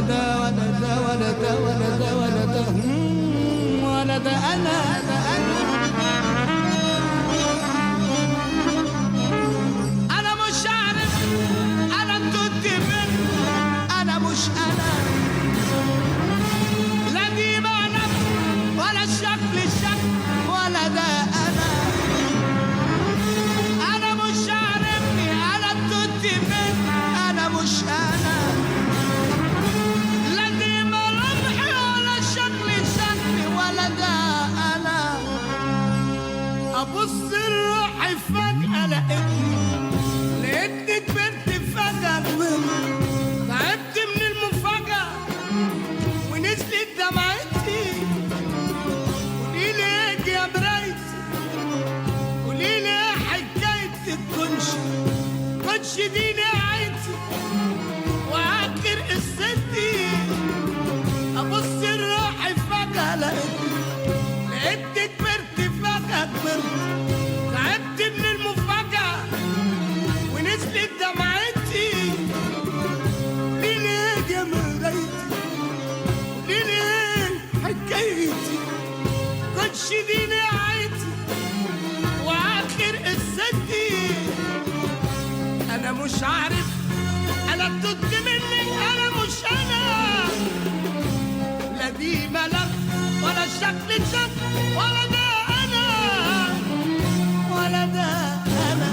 ده أنا مش عارف أنا كنت من أنا مش أنا لا دي أنا ولا الشكل ولا ده أنا مش عارفني أنا كنت من أنا مش أنا لا دي ملامحي ولا الشكل ولا ده أنا أبص لروحي فجأة لقيتني كبرت فجأة تعبت من المفاجأة ونزلت دمعتي قوليلي ايه يا مرايتي قوليلي ايه حكاية الكنش دي نهايتي وآخر قصتي أبص لروحي فجأة لقيتني كبرت فجأة تعبت من المفاجأة ونزلت دمعتي قوليلي ايه يا مرايتي قوليلي ايه حكايتي كنتش دي نهايتي وآخر قصتي أنا مش عارف أنا كنت مني أنا مش أنا لا دي ملامح ولا الشكل ولا ده أنا ولا ده أنا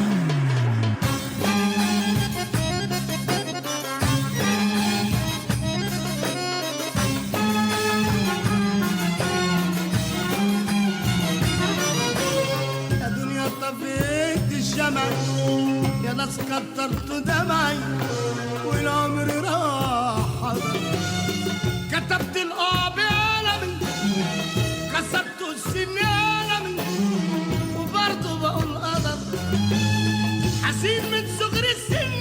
يا دنيا طفيت الشمع يا ناس كترت دمعي والعمر راح حضر كتبت القاب عالمي كسرت السن عالمي وبرضه بقول قدر حسين من صغر السن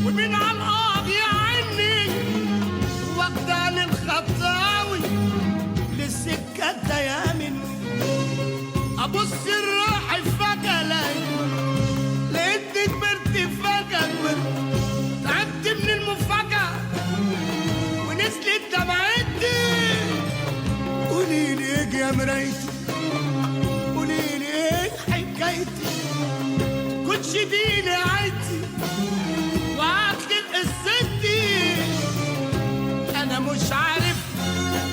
ومن على القاب يعني واخدة للخطاوي للسكة الديامن أبص لروحي فجأة لقيتني كبرت فجأة تعبت من المفاجأة ونزلت دمعتي قوليلي ايه يا مرايتي قوليلي ايه حكايتي كنتش دي نهايتي وآخر قصتي أنا مش عارف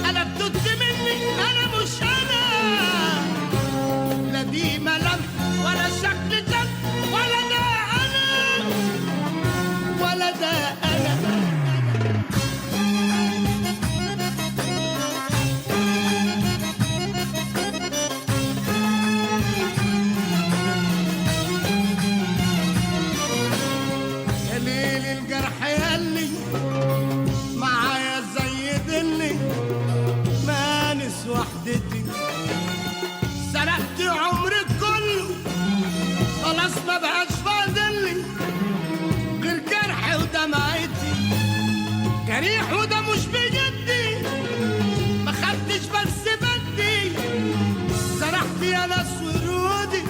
أنا كنت مني أنا مش أنا لا دي ملامح ولا شكل ولا ده أنا ولا ده أنا يا ليل الجرح ياللي معايا زي دلي مانس وحدتي سرقت عمري كله خلاص ما بقاش فاضلي غير جرحي ودمعتي جريح وده مش بجدي ما خدتش بس بدي سرحت يا ناس ورودي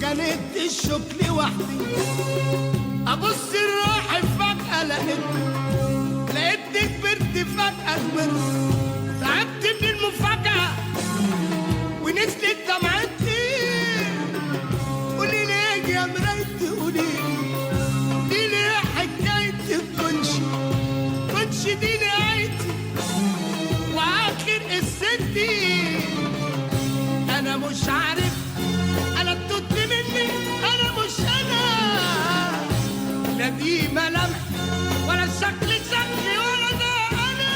جنيت الشوك لوحدي ابص لروحي فجأة لقيتني كبرت فجأة تعبت من المفاجأة ونزلت دمعتي قوليلي ايه يا مرايتي قوليلي ايه حكاية الكنش دي نهايتي وآخر قصتي أنا مش عارف أنا كنت مني أنا مش أنا لا دي ملامح ولا الشكل ولا ده أنا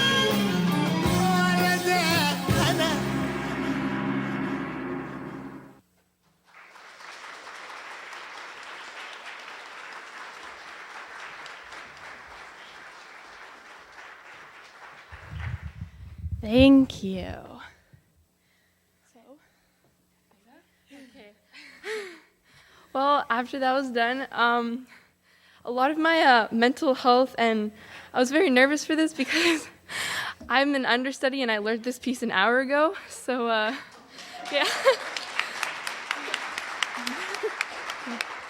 ولا ده أنا Thank you. Okay. Well, after that was done, a lot of my mental health, and I was very nervous for this because I'm an understudy and I learned this piece an hour ago. So, yeah.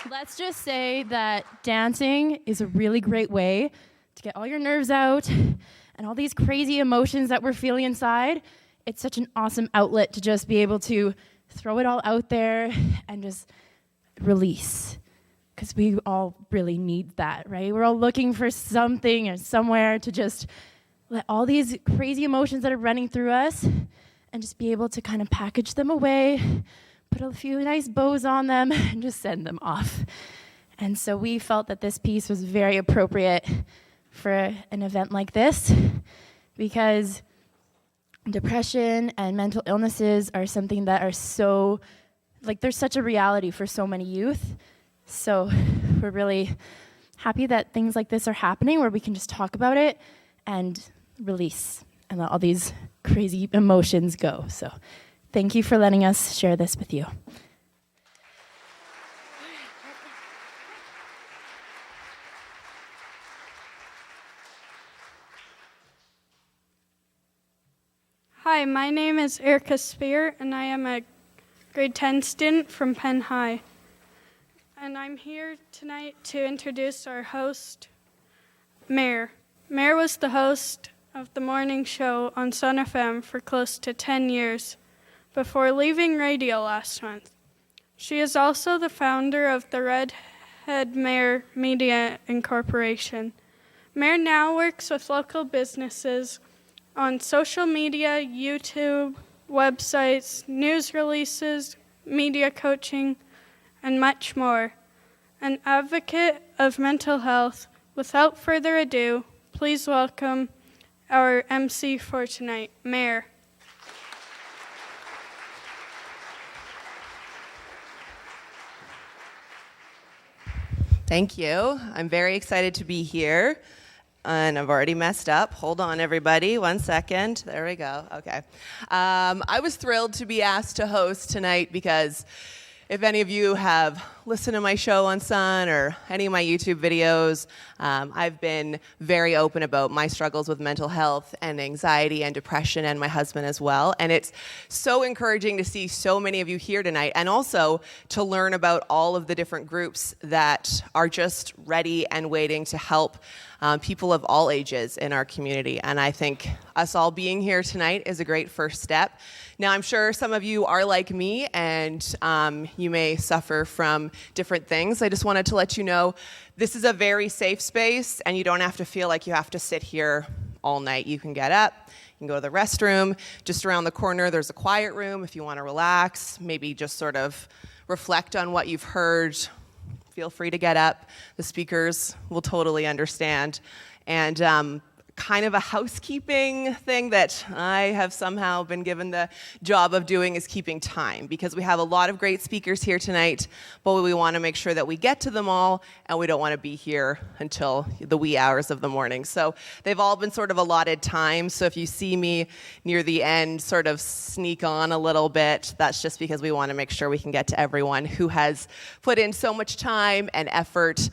Let's just say that dancing is a really great way to get all your nerves out and all these crazy emotions that we're feeling inside. It's such an awesome outlet to just be able to throw it all out there and just release. Because we all really need that, right? We're all looking for something or somewhere to just let all these crazy emotions that are running through us and just be able to kind of package them away, put a few nice bows on them, and just send them off. And so we felt that this piece was very appropriate for an event like this because depression and mental illnesses are something that are so, there's such a reality for so many youth. So we're really happy that things like this are happening where we can just talk about it and release and let all these crazy emotions go. So thank you for letting us share this with you. Hi, my name is Erica Spear, and I am a grade 10 student from Penn High. And I'm here tonight to introduce our host, Mare. Mare was the host of the morning show on Sun FM for close to 10 years before leaving radio last month. She is also the founder of the Redhead Mare Media Incorporation. Mare now works with local businesses on social media, YouTube, websites, news releases, media coaching, and much more. An advocate of mental health. Without further ado, please welcome our MC for tonight, Mare. Thank you. I'm very excited to be here. And I've already messed up. Hold on, everybody. 1 second. There we go. Okay. I was thrilled to be asked to host tonight because if any of you have listened to my show on Sun or any of my YouTube videos, I've been very open about my struggles with mental health and anxiety and depression, and my husband as well. And it's so encouraging to see so many of you here tonight, and also to learn about all of the different groups that are just ready and waiting to help people of all ages in our community. And I think us all being here tonight is a great first step. Now, I'm sure some of you are like me, and you may suffer from different things. I just wanted to let you know this is a very safe space, and you don't have to feel like you have to sit here all night. You can get up, you can go to the restroom. Just around the corner, there's a quiet room if you want to relax, maybe just sort of reflect on what you've heard. Feel free to get up. The speakers will totally understand. And kind of a housekeeping thing that I have somehow been given the job of doing is keeping time, because we have a lot of great speakers here tonight, but we want to make sure that we get to them all, and we don't want to be here until the wee hours of the morning. So they've all been sort of allotted time. So if you see me near the end sort of sneak on a little bit, that's just because we want to make sure we can get to everyone who has put in so much time and effort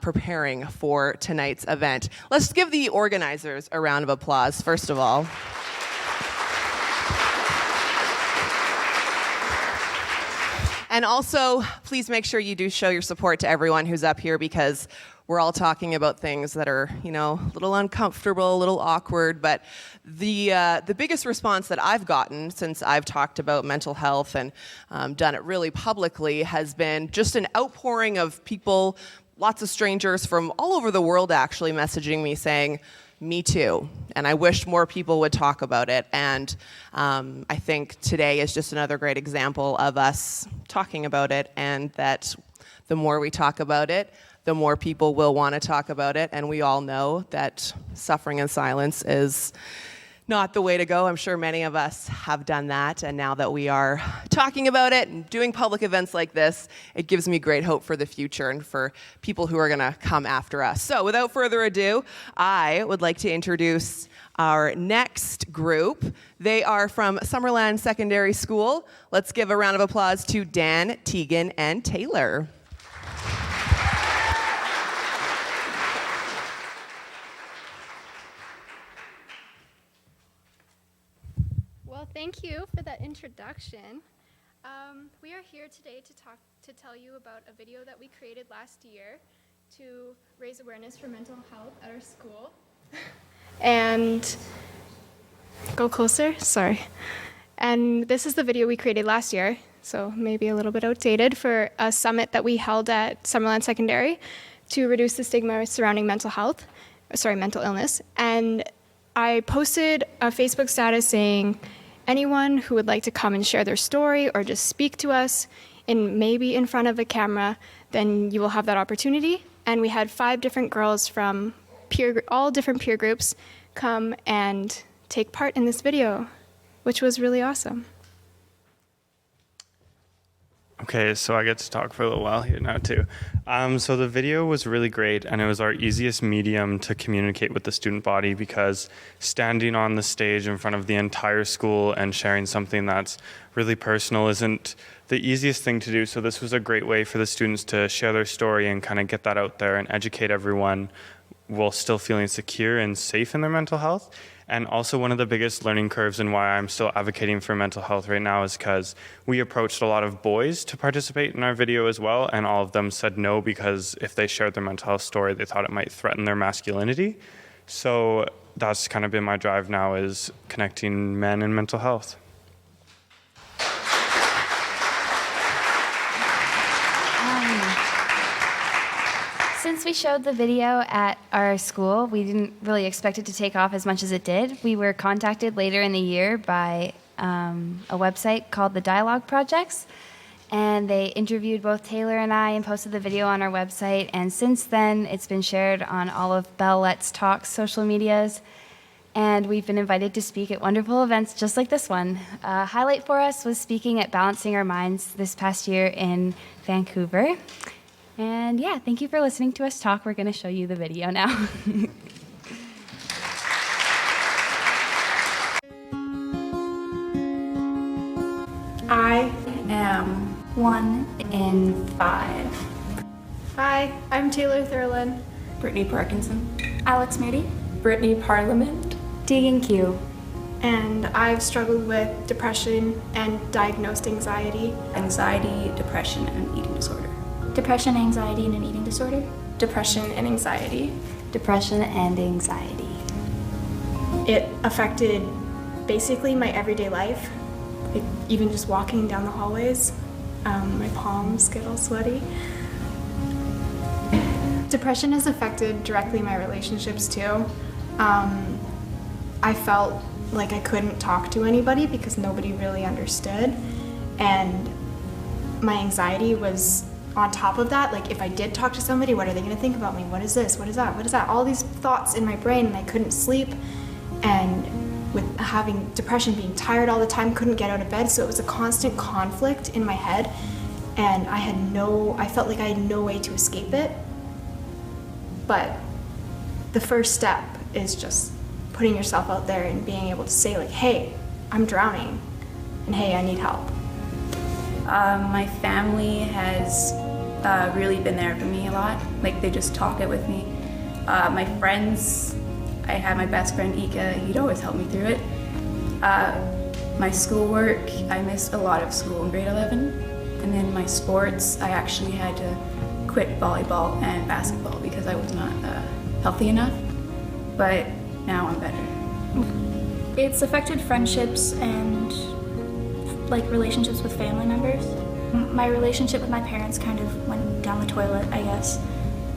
preparing for tonight's event. Let's give the organizers a round of applause, first of all. And also, please make sure you do show your support to everyone who's up here, because we're all talking about things that are, a little uncomfortable, a little awkward, but the biggest response that I've gotten since I've talked about mental health and done it really publicly has been just an outpouring of people, lots of strangers from all over the world actually messaging me saying, me too. And I wish more people would talk about it. And I think today is just another great example of us talking about it, and that the more we talk about it, the more people will want to talk about it. And we all know that suffering in silence is not the way to go. I'm sure many of us have done that, and now that we are talking about it and doing public events like this, it gives me great hope for the future and for people who are going to come after us. So without further ado, I would like to introduce our next group. They are from Summerland Secondary School. Let's give a round of applause to Dan, Tegan, and Taylor. Well, thank you for that introduction. We are here today to tell you about a video that we created last year. to raise awareness for mental health at our school. And go closer, sorry. And this is the video we created last year, so maybe a little bit outdated, for a summit that we held at Summerland Secondary to reduce the stigma surrounding mental illness. And I posted a Facebook status saying, anyone who would like to come and share their story or just speak to us, maybe in front of a camera, then you will have that opportunity. And we had 5 different girls from all different peer groups come and take part in this video, which was really awesome. Okay, so I get to talk for a little while here now too. So the video was really great, and it was our easiest medium to communicate with the student body, because standing on the stage in front of the entire school and sharing something that's really personal isn't the easiest thing to do. So this was a great way for the students to share their story and kind of get that out there and educate everyone while still feeling secure and safe in their mental health. And also, one of the biggest learning curves and why I'm still advocating for mental health right now is because we approached a lot of boys to participate in our video as well, and all of them said no, because if they shared their mental health story, they thought it might threaten their masculinity. So that's kind of been my drive now, is connecting men and mental health. Since we showed the video at our school, we didn't really expect it to take off as much as it did. We were contacted later in the year by a website called the Dialogue Projects, and they interviewed both Taylor and I and posted the video on our website. And since then, it's been shared on all of Bell Let's Talk's social medias, and we've been invited to speak at wonderful events just like this one. A highlight for us was speaking at Balancing Our Minds this past year in Vancouver. And yeah, thank you for listening to us talk. We're going to show you the video now. I am 1 in 5. Hi, I'm Taylor Thurlin. Brittany Parkinson. Alex Moody. Brittany Parliament. Deegan Q. And I've struggled with depression and diagnosed anxiety. Anxiety, depression, and eating disorder. Depression, anxiety, and an eating disorder. Depression and anxiety. Depression and anxiety. It affected basically my everyday life, even just walking down the hallways. My palms get all sweaty. Depression has affected directly my relationships too. I felt like I couldn't talk to anybody because nobody really understood, and my anxiety was on top of that. Like, if I did talk to somebody, what are they going to think about me? What is this? What is that? What is that? All these thoughts in my brain, and I couldn't sleep. And with having depression, being tired all the time, couldn't get out of bed, so it was a constant conflict in my head, and I felt like I had no way to escape it. But the first step is just putting yourself out there and being able to say, like, hey, I'm drowning, and hey, I need help. My family has really been there for me a lot. Like, they just talk it with me. My friends, I had my best friend Ika, he'd always help me through it. My schoolwork, I missed a lot of school in grade 11. And then my sports, I actually had to quit volleyball and basketball because I was not healthy enough. But now I'm better. It's affected friendships and like relationships with family members. My relationship with my parents kind of went down the toilet, I guess.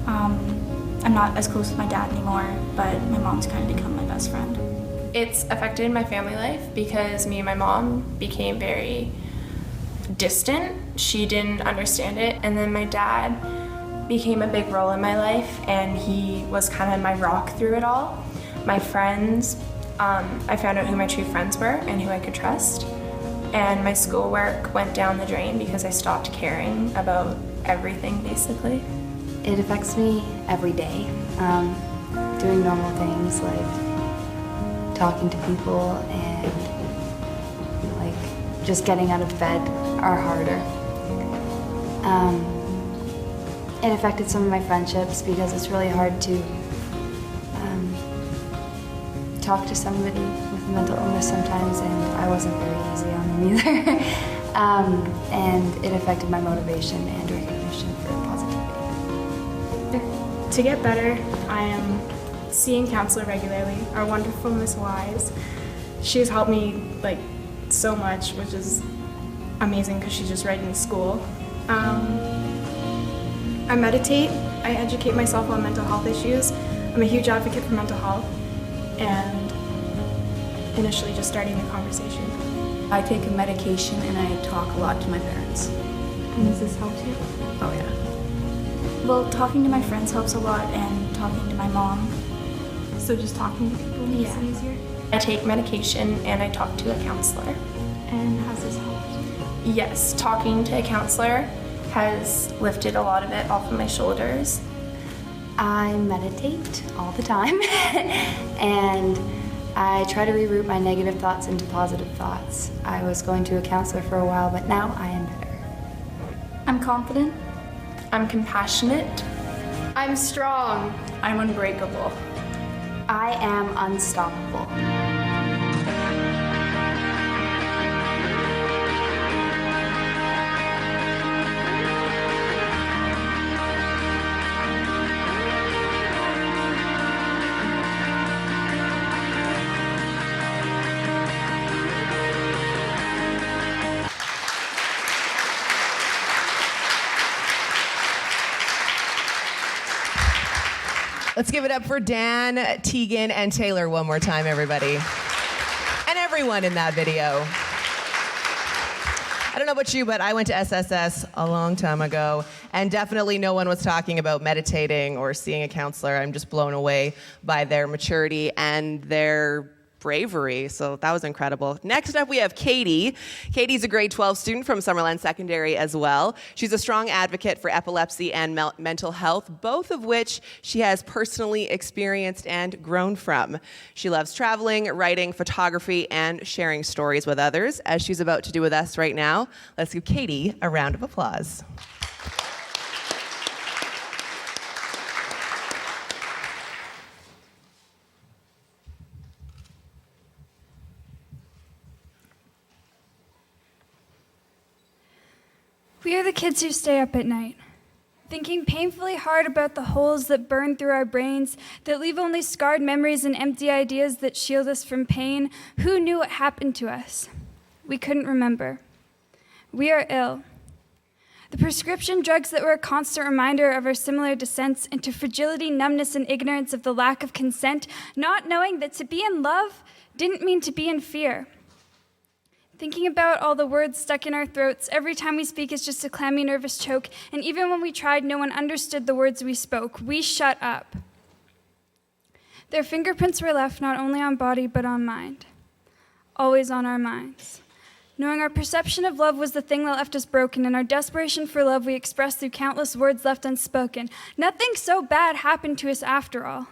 I'm not as close with my dad anymore, but my mom's kind of become my best friend. It's affected my family life because me and my mom became very distant. She didn't understand it, and then my dad became a big role in my life, and he was kind of my rock through it all. My friends, I found out who my true friends were and who I could trust. And my schoolwork went down the drain because I stopped caring about everything, basically. It affects me every day. Doing normal things like talking to people and like just getting out of bed are harder. It affected some of my friendships because it's really hard to talk to somebody with mental illness sometimes, and I wasn't very easy on them either. And it affected my motivation and recognition for positivity. To get better, I am seeing counselor regularly. Our wonderful Miss Wise. She has helped me like so much, which is amazing because she's just right in school. I meditate. I educate myself on mental health issues. I'm a huge advocate for mental health, and initially just starting the conversation. I take a medication and I talk a lot to my parents. And does this help you? Oh yeah. Well, talking to my friends helps a lot, and talking to my mom. So just talking to people makes it easier? I take medication and I talk to a counselor. And has this helped? Yes, talking to a counselor has lifted a lot of it off of my shoulders. I meditate all the time and I try to reroute my negative thoughts into positive thoughts. I was going to a counselor for a while, but now I am better. I'm confident. I'm compassionate. I'm strong. I'm unbreakable. I am unstoppable. Let's give it up for Dan, Tegan, and Taylor one more time, everybody. And everyone in that video. I don't know about you, but I went to SSS a long time ago, and definitely no one was talking about meditating or seeing a counselor. I'm just blown away by their maturity and their bravery. So that was incredible. Next up, we have Katie. Katie's a grade 12 student from Summerland Secondary as well. She's a strong advocate for epilepsy and mental health, both of which she has personally experienced and grown from. She loves traveling, writing, photography, and sharing stories with others, as she's about to do with us right now. Let's give Katie a round of applause. We are the kids who stay up at night, thinking painfully hard about the holes that burn through our brains, that leave only scarred memories and empty ideas that shield us from pain. Who knew what happened to us? We couldn't remember. We are ill. The prescription drugs that were a constant reminder of our similar descents into fragility, numbness, and ignorance of the lack of consent, not knowing that to be in love didn't mean to be in fear. Thinking about all the words stuck in our throats, every time we speak is just a clammy, nervous choke, and even when we tried, no one understood the words we spoke. We shut up. Their fingerprints were left not only on body, but on mind. Always on our minds. Knowing our perception of love was the thing that left us broken, and our desperation for love we expressed through countless words left unspoken. Nothing so bad happened to us after all.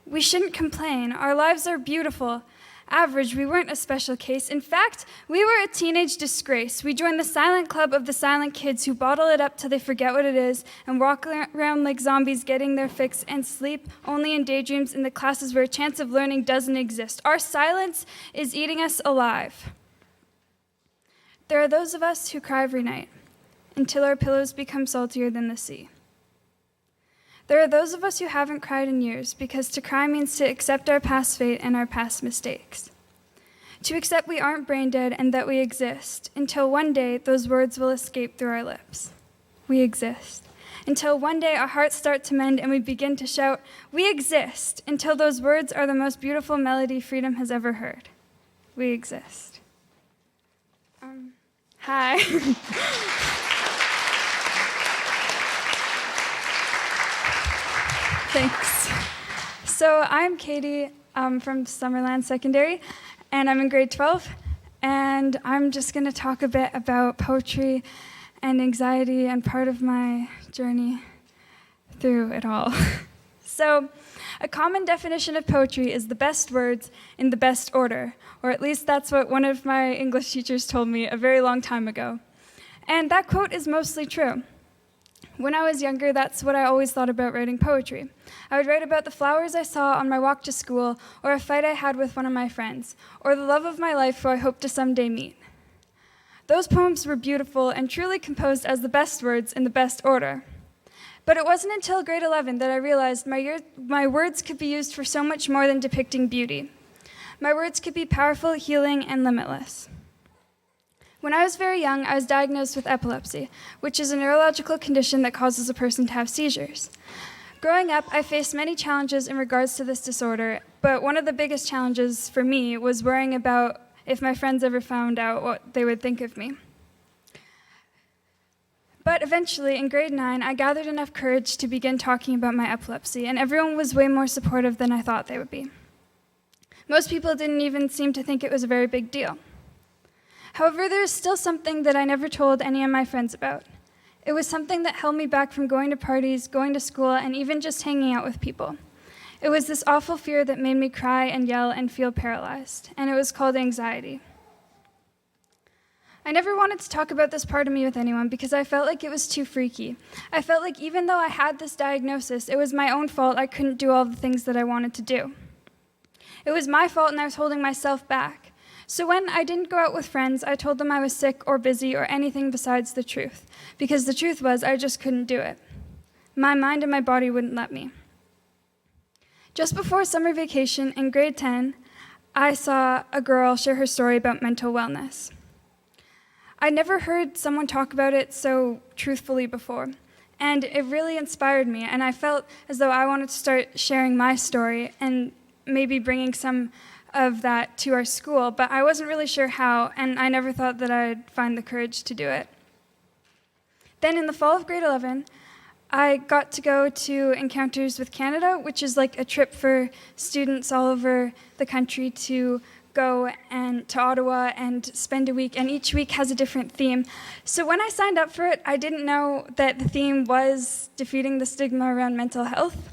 We shouldn't complain. Our lives are beautiful. Average, we weren't a special case. In fact, we were a teenage disgrace. We joined the silent club of the silent kids who bottle it up till they forget what it is and walk around like zombies getting their fix and sleep only in daydreams in the classes where a chance of learning doesn't exist. Our silence is eating us alive. There are those of us who cry every night until our pillows become saltier than the sea. There are those of us who haven't cried in years, because to cry means to accept our past fate and our past mistakes. To accept we aren't brain dead and that we exist, until one day those words will escape through our lips. We exist. Until one day our hearts start to mend and we begin to shout, we exist, until those words are the most beautiful melody freedom has ever heard. We exist. Hi. Thanks. So I'm Katie from Summerland Secondary, and I'm in grade 12, and I'm just going to talk a bit about poetry and anxiety and part of my journey through it all. So a common definition of poetry is the best words in the best order, or at least that's what one of my English teachers told me a very long time ago. And that quote is mostly true. When I was younger, that's what I always thought about writing poetry. I would write about the flowers I saw on my walk to school, or a fight I had with one of my friends, or the love of my life who I hope to someday meet. Those poems were beautiful and truly composed as the best words in the best order. But it wasn't until grade 11 that I realized my words could be used for so much more than depicting beauty. My words could be powerful, healing, and limitless. When I was very young, I was diagnosed with epilepsy, which is a neurological condition that causes a person to have seizures. Growing up, I faced many challenges in regards to this disorder, but one of the biggest challenges for me was worrying about if my friends ever found out what they would think of me. But eventually, in grade 9, I gathered enough courage to begin talking about my epilepsy, and everyone was way more supportive than I thought they would be. Most people didn't even seem to think it was a very big deal. However, there is still something that I never told any of my friends about. It was something that held me back from going to parties, going to school, and even just hanging out with people. It was this awful fear that made me cry and yell and feel paralyzed, and it was called anxiety. I never wanted to talk about this part of me with anyone because I felt like it was too freaky. I felt like even though I had this diagnosis, it was my own fault I couldn't do all the things that I wanted to do. It was my fault and I was holding myself back. So when I didn't go out with friends, I told them I was sick or busy or anything besides the truth, because the truth was I just couldn't do it. My mind and my body wouldn't let me. Just before summer vacation in grade 10, I saw a girl share her story about mental wellness. I'd never heard someone talk about it so truthfully before, and it really inspired me, and I felt as though I wanted to start sharing my story and maybe bringing some of that to our school, but I wasn't really sure how, and I never thought that I'd find the courage to do it. Then in the fall of grade 11, I got to go to Encounters with Canada, which is like a trip for students all over the country to go and to Ottawa and spend a week, and each week has a different theme. So when I signed up for it, I didn't know that the theme was defeating the stigma around mental health.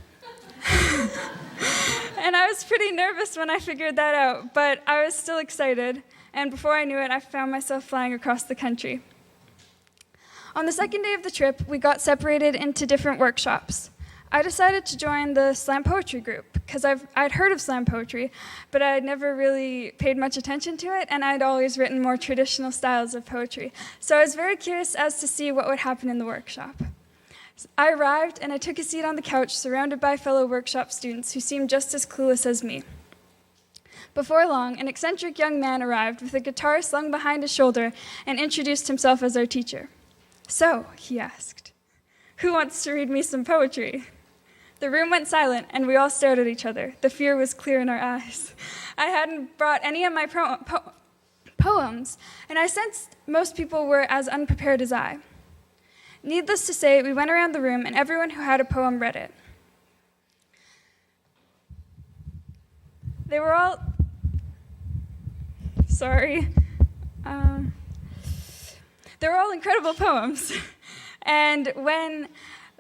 And I was pretty nervous when I figured that out, but I was still excited, and before I knew it, I found myself flying across the country. On the second day of the trip, we got separated into different workshops. I decided to join the slam poetry group because I'd heard of slam poetry, but I had never really paid much attention to it, and I'd always written more traditional styles of poetry. So I was very curious as to see what would happen in the workshop. I arrived, and I took a seat on the couch surrounded by fellow workshop students who seemed just as clueless as me. Before long, an eccentric young man arrived with a guitar slung behind his shoulder and introduced himself as our teacher. "So," he asked, "who wants to read me some poetry?" The room went silent, and we all stared at each other. The fear was clear in our eyes. I hadn't brought any of my poems, and I sensed most people were as unprepared as I. Needless to say, we went around the room, and everyone who had a poem read it. They were all... Sorry. They were all incredible poems. And when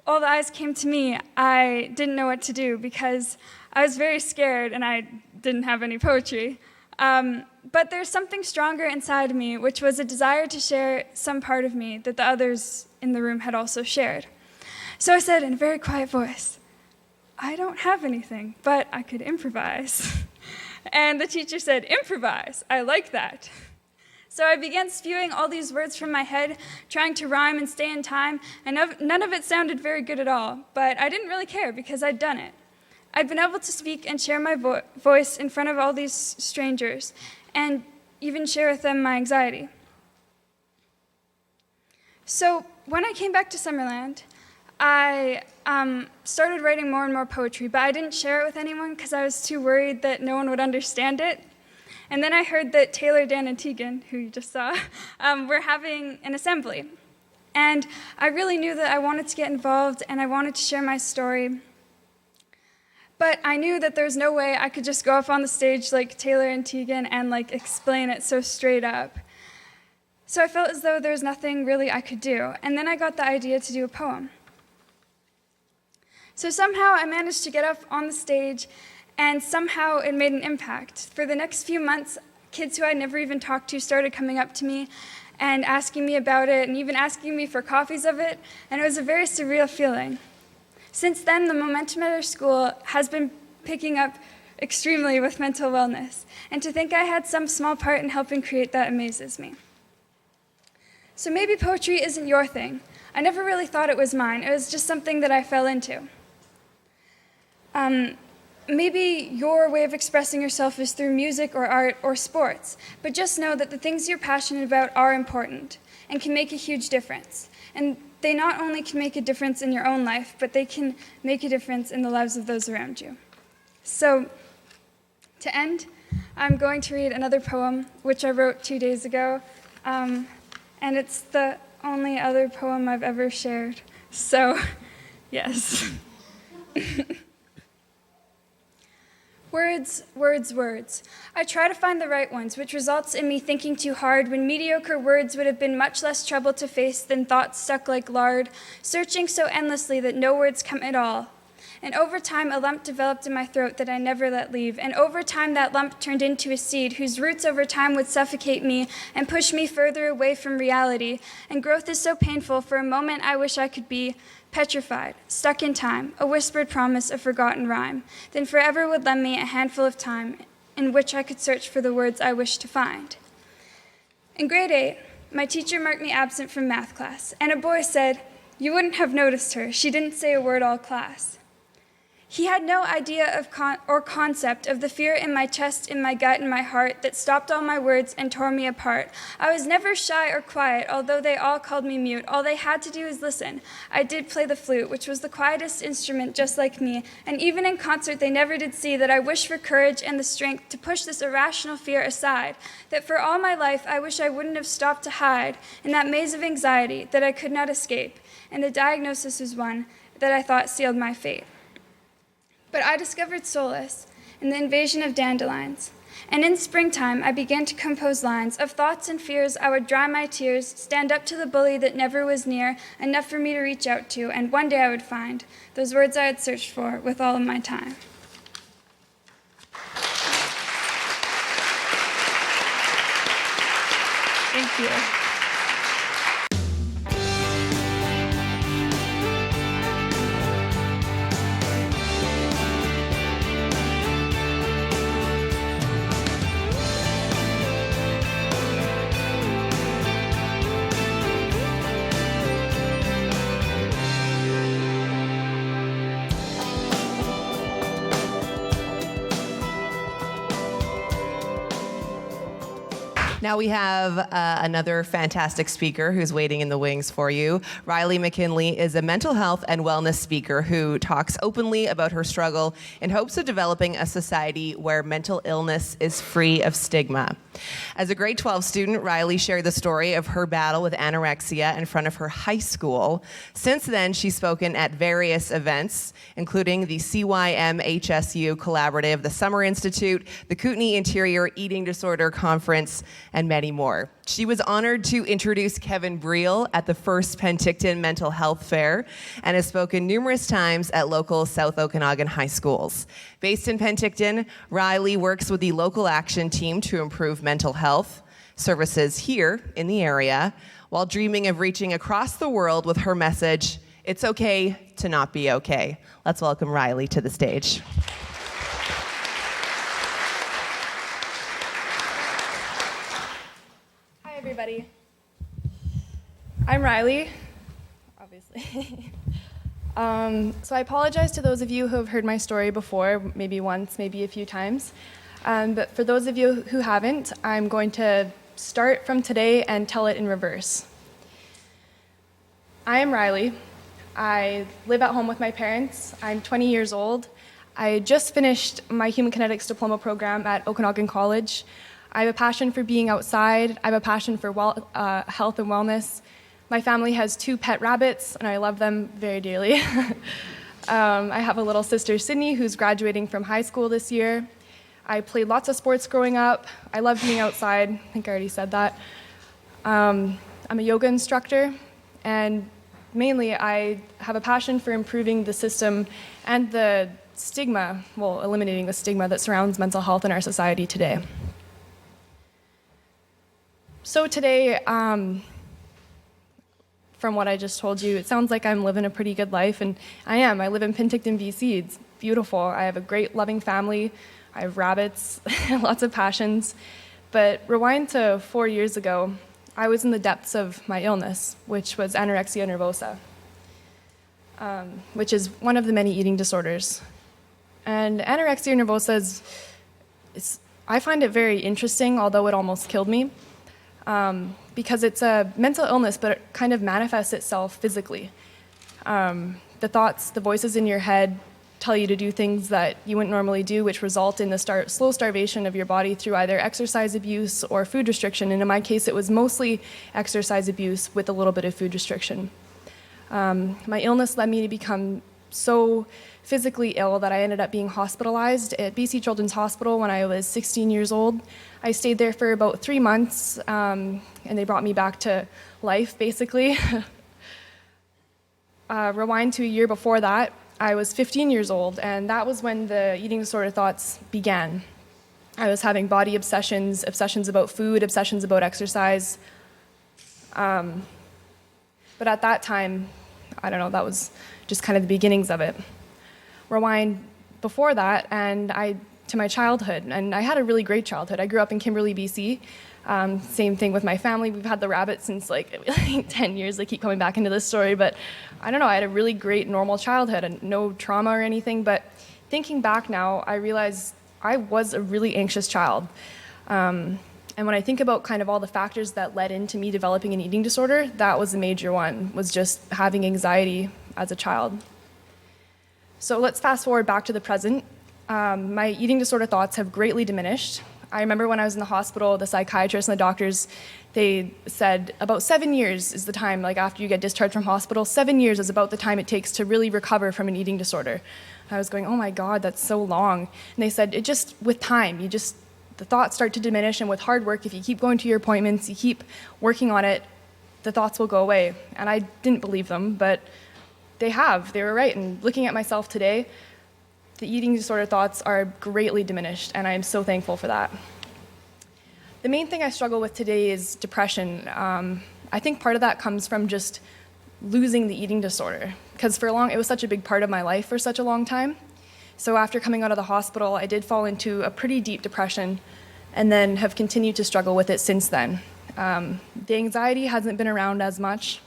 all the eyes came to me, I didn't know what to do because I was very scared and I didn't have any poetry. But there's something stronger inside of me, which was a desire to share some part of me that the others in the room had also shared. So I said in a very quiet voice, "I don't have anything, but I could improvise." And the teacher said, "Improvise, I like that." So I began spewing all these words from my head, trying to rhyme and stay in time, and none of it sounded very good at all, but I didn't really care because I'd done it. I'd been able to speak and share my voice in front of all these strangers, and even share with them my anxiety. So when I came back to Summerland, I started writing more and more poetry, but I didn't share it with anyone because I was too worried that no one would understand it. And then I heard that Taylor, Dan, and Tegan, who you just saw, were having an assembly. And I really knew that I wanted to get involved and I wanted to share my story. But I knew that there was no way I could just go up on the stage like Taylor and Tegan and explain it so straight up. So I felt as though there was nothing really I could do. And then I got the idea to do a poem. So somehow I managed to get up on the stage, and somehow it made an impact. For the next few months, kids who I'd never even talked to started coming up to me and asking me about it, and even asking me for copies of it, and it was a very surreal feeling. Since then, the momentum at our school has been picking up extremely with mental wellness, and to think I had some small part in helping create that amazes me. So maybe poetry isn't your thing. I never really thought it was mine. It was just something that I fell into. Maybe your way of expressing yourself is through music or art or sports, but just know that the things you're passionate about are important and can make a huge difference. And they not only can make a difference in your own life, but they can make a difference in the lives of those around you. So, to end, I'm going to read another poem, which I wrote 2 days ago, and it's the only other poem I've ever shared. So, yes. Words, words, words. I try to find the right ones, which results in me thinking too hard when mediocre words would have been much less trouble to face than thoughts stuck like lard, searching so endlessly that no words come at all. And over time, a lump developed in my throat that I never let leave. And over time, that lump turned into a seed whose roots over time would suffocate me and push me further away from reality. And growth is so painful, for a moment I wish I could be petrified, stuck in time, a whispered promise, a forgotten rhyme, then forever would lend me a handful of time in which I could search for the words I wished to find. In grade 8, my teacher marked me absent from math class, and a boy said, "You wouldn't have noticed her. She didn't say a word all class." He had no idea of concept of the fear in my chest, in my gut, in my heart that stopped all my words and tore me apart. I was never shy or quiet, although they all called me mute. All they had to do was listen. I did play the flute, which was the quietest instrument just like me, and even in concert they never did see that I wished for courage and the strength to push this irrational fear aside, that for all my life I wish I wouldn't have stopped to hide in that maze of anxiety that I could not escape, and the diagnosis was one that I thought sealed my fate. But I discovered solace in the invasion of dandelions. And in springtime, I began to compose lines of thoughts and fears. I would dry my tears, stand up to the bully that never was near, enough for me to reach out to, and one day I would find those words I had searched for with all of my time. Thank you. Now we have another fantastic speaker who's waiting in the wings for you. Riley McKinley is a mental health and wellness speaker who talks openly about her struggle in hopes of developing a society where mental illness is free of stigma. As a grade 12 student, Riley shared the story of her battle with anorexia in front of her high school. Since then, she's spoken at various events, including the CYM-HSU Collaborative, the Summer Institute, the Kootenai Interior Eating Disorder Conference, and many more. She was honored to introduce Kevin Briel at the first Penticton Mental Health Fair and has spoken numerous times at local South Okanagan high schools. Based in Penticton, Riley works with the local action team to improve mental health services here in the area, while dreaming of reaching across the world with her message, "It's okay to not be okay." Let's welcome Riley to the stage. Everybody. I'm Riley, obviously. So I apologize to those of you who have heard my story before, maybe once, maybe a few times. But for those of you who haven't, I'm going to start from today and tell it in reverse. I am Riley. I live at home with my parents. I'm 20 years old. I just finished my Human Kinetics Diploma program at Okanagan College. I have a passion for being outside. I have a passion for health and wellness. My family has 2 pet rabbits, and I love them very dearly. I have a little sister, Sydney, who's graduating from high school this year. I played lots of sports growing up. I love being outside. I think I already said that. I'm a yoga instructor, and mainly I have a passion for improving the system and the stigma, well, eliminating the stigma that surrounds mental health in our society today. So today, from what I just told you, it sounds like I'm living a pretty good life, and I am. I live in Penticton, BC. It's beautiful. I have a great, loving family. I have rabbits, lots of passions. But rewind to 4 years ago, I was in the depths of my illness, which was anorexia nervosa, which is one of the many eating disorders. And anorexia nervosa I find it very interesting, although it almost killed me, because it's a mental illness, but it kind of manifests itself physically. The thoughts, the voices in your head tell you to do things that you wouldn't normally do, which result in the slow starvation of your body through either exercise abuse or food restriction. And in my case, it was mostly exercise abuse with a little bit of food restriction. My illness led me to become so physically ill that I ended up being hospitalized at BC Children's Hospital when I was 16 years old. I stayed there for about 3 months, and they brought me back to life, basically. Rewind to a year before that, I was 15 years old, and that was when the eating disorder thoughts began. I was having body obsessions, obsessions about food, obsessions about exercise. But at that time, I don't know, that was just kind of the beginnings of it. Rewind before that, and to my childhood, and I had a really great childhood. I grew up in Kimberley, BC. Same thing with my family. We've had the rabbit since like 10 years. They keep coming back into this story, but I don't know, I had a really great normal childhood and no trauma or anything, but thinking back now, I realize I was a really anxious child. And when I think about kind of all the factors that led into me developing an eating disorder, that was a major one, was just having anxiety as a child. So let's fast forward back to the present. My eating disorder thoughts have greatly diminished. I remember when I was in the hospital, the psychiatrist and the doctors, they said about 7 years is the time, like after you get discharged from hospital, 7 years is about the time it takes to really recover from an eating disorder. I was going, oh my God, that's so long. And they said, with time, the thoughts start to diminish, and with hard work, if you keep going to your appointments, you keep working on it, the thoughts will go away. And I didn't believe them, but they were right. And looking at myself today, the eating disorder thoughts are greatly diminished, and I am so thankful for that. The main thing I struggle with today is depression. I think part of that comes from just losing the eating disorder, because it was such a big part of my life for such a long time. So after coming out of the hospital, I did fall into a pretty deep depression, and then have continued to struggle with it since then. The anxiety hasn't been around as much.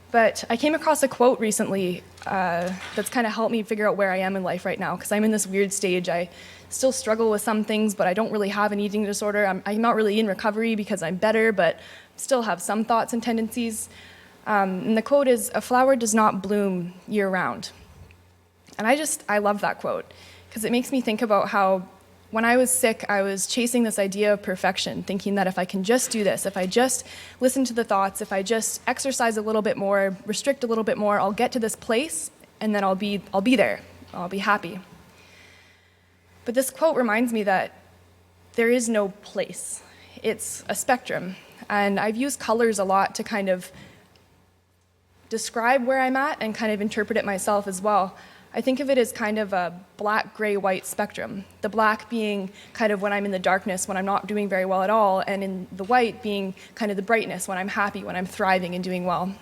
But I came across a quote recently that's kind of helped me figure out where I am in life right now, because I'm in this weird stage. I still struggle with some things, but I don't really have an eating disorder. I'm not really in recovery because I'm better, but still have some thoughts and tendencies. And the quote is, "A flower does not bloom year-round." And I love that quote, because it makes me think about how when I was sick, I was chasing this idea of perfection, thinking that if I can just do this, if I just listen to the thoughts, if I just exercise a little bit more, restrict a little bit more, I'll get to this place, and then I'll be there. I'll be happy. But this quote reminds me that there is no place. It's a spectrum. And I've used colors a lot to kind of describe where I'm at and kind of interpret it myself as well. I think of it as kind of a black, gray, white spectrum. The black being kind of when I'm in the darkness, when I'm not doing very well at all, and in the white being kind of the brightness, when I'm happy, when I'm thriving and doing well.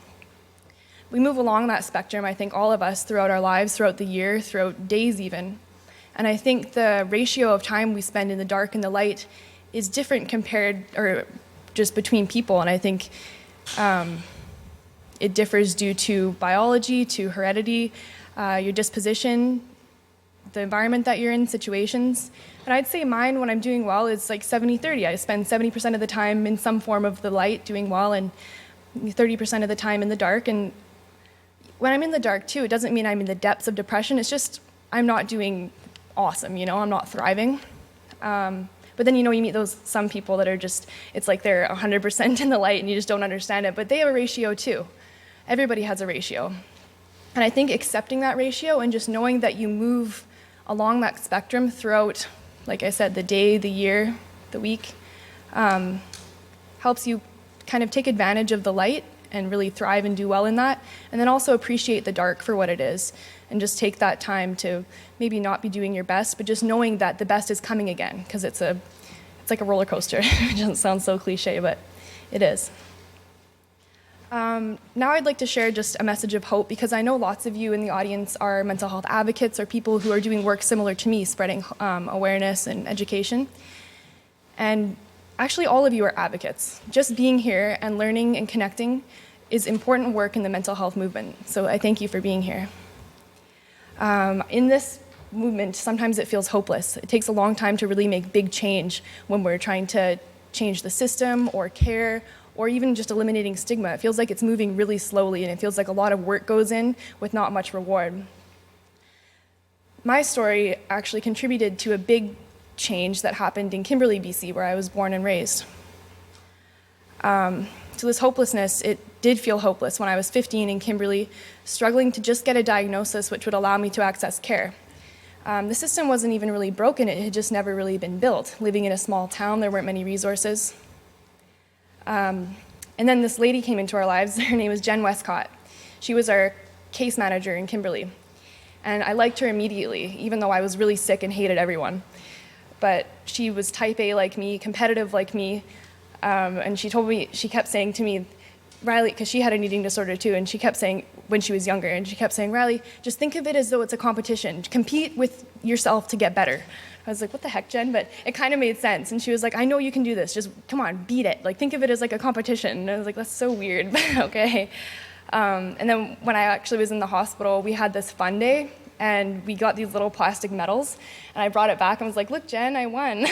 We move along that spectrum, I think all of us, throughout our lives, throughout the year, throughout days even. And I think the ratio of time we spend in the dark and the light is different or just between people. And I think it differs due to biology, to heredity, your disposition, the environment that you're in, situations. And I'd say mine, when I'm doing well, is like 70-30. I spend 70% of the time in some form of the light, doing well, and 30% of the time in the dark. And when I'm in the dark, too, it doesn't mean I'm in the depths of depression. It's just I'm not doing awesome, I'm not thriving. But then, you meet some people that are just, it's like they're 100% in the light, and you just don't understand it. But they have a ratio, too. Everybody has a ratio. And I think accepting that ratio and just knowing that you move along that spectrum throughout, like I said, the day, the year, the week, helps you kind of take advantage of the light and really thrive and do well in that. And then also appreciate the dark for what it is, and just take that time to maybe not be doing your best, but just knowing that the best is coming again, because it's like a roller coaster. It doesn't sound so cliche, but it is. Now I'd like to share just a message of hope, because I know lots of you in the audience are mental health advocates or people who are doing work similar to me, spreading awareness and education. And Actually, all of you are advocates. Just being here and learning and connecting is important work in the mental health movement. So I thank you for being here. In this movement, sometimes it feels hopeless. It takes a long time to really make big change when we're trying to change the system or care or even just eliminating stigma. It feels like it's moving really slowly, and it feels like a lot of work goes in with not much reward. My story actually contributed to a big change that happened in Kimberley, BC, where I was born and raised. So this hopelessness, it did feel hopeless when I was 15 in Kimberley, struggling to just get a diagnosis which would allow me to access care. The system wasn't even really broken, it had just never really been built. Living in a small town, there weren't many resources. And then this lady came into our lives. Her name was Jen Westcott. She was our case manager in Kimberley. And I liked her immediately, even though I was really sick and hated everyone. But she was type A like me, competitive like me, and she kept saying to me, Riley, because she had an eating disorder too, and she kept saying, when she was younger, and she kept saying, Riley, just think of it as though it's a competition. Compete with yourself to get better. I was like, what the heck, Jen? But it kind of made sense. And she was like, I know you can do this. Just come on, beat it. Like, think of it as like a competition. And I was like, that's so weird, but okay. And then when I actually was in the hospital, we had this fun day, and we got these little plastic medals, and I brought it back and was like, look, Jen, I won.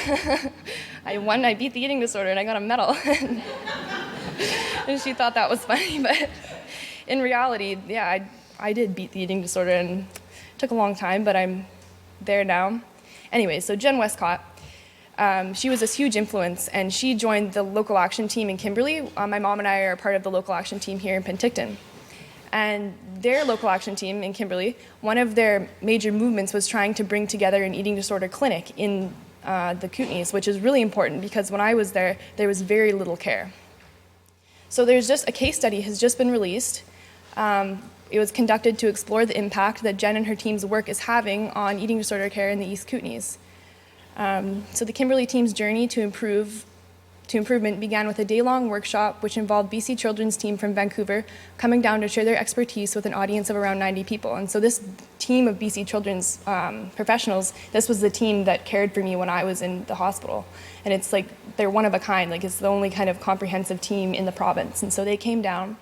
I beat the eating disorder, and I got a medal. And she thought that was funny, but in reality, yeah, I did beat the eating disorder, and it took a long time, but I'm there now. Anyway, so Jen Westcott, she was this huge influence, and she joined the local action team in Kimberley. My mom and I are part of the local action team here in Penticton. And their local action team in Kimberley, one of their major movements was trying to bring together an eating disorder clinic in the Kootenays, which is really important because when I was there was very little care. So there's just a case study has just been released. It was conducted to explore the impact that Jen and her team's work is having on eating disorder care in the East Kootenays. So the Kimberley team's journey to improvement began with a day-long workshop which involved BC Children's team from Vancouver coming down to share their expertise with an audience of around 90 people. And so this team of BC Children's professionals, this was the team that cared for me when I was in the hospital. And it's like they're one of a kind, like it's the only kind of comprehensive team in the province. And so they came down.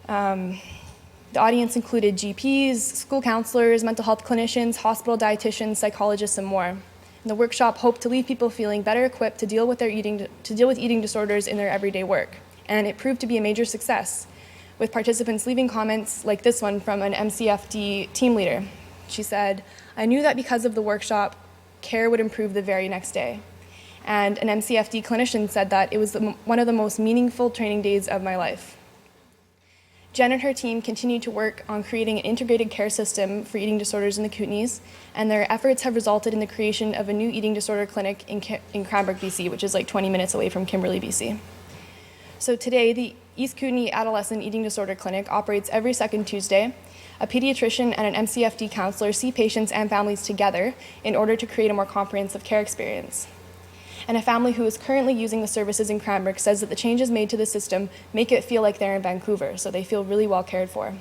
The audience included GPs, school counselors, mental health clinicians, hospital dietitians, psychologists, and more. And the workshop hoped to leave people feeling better equipped to deal with eating disorders in their everyday work. And it proved to be a major success, with participants leaving comments like this one from an MCFD team leader. She said, I knew that because of the workshop, care would improve the very next day. And an MCFD clinician said that it was one of the most meaningful training days of my life. Jen and her team continued to work on creating an integrated care system for eating disorders in the Kootenays, and their efforts have resulted in the creation of a new eating disorder clinic in Cranbrook, BC, which is like 20 minutes away from Kimberley, BC. So today, the East Kootenay Adolescent Eating Disorder Clinic operates every second Tuesday. A pediatrician and an MCFD counselor see patients and families together in order to create a more comprehensive care experience. And a family who is currently using the services in Cranbrook says that the changes made to the system make it feel like they're in Vancouver, so they feel really well cared for.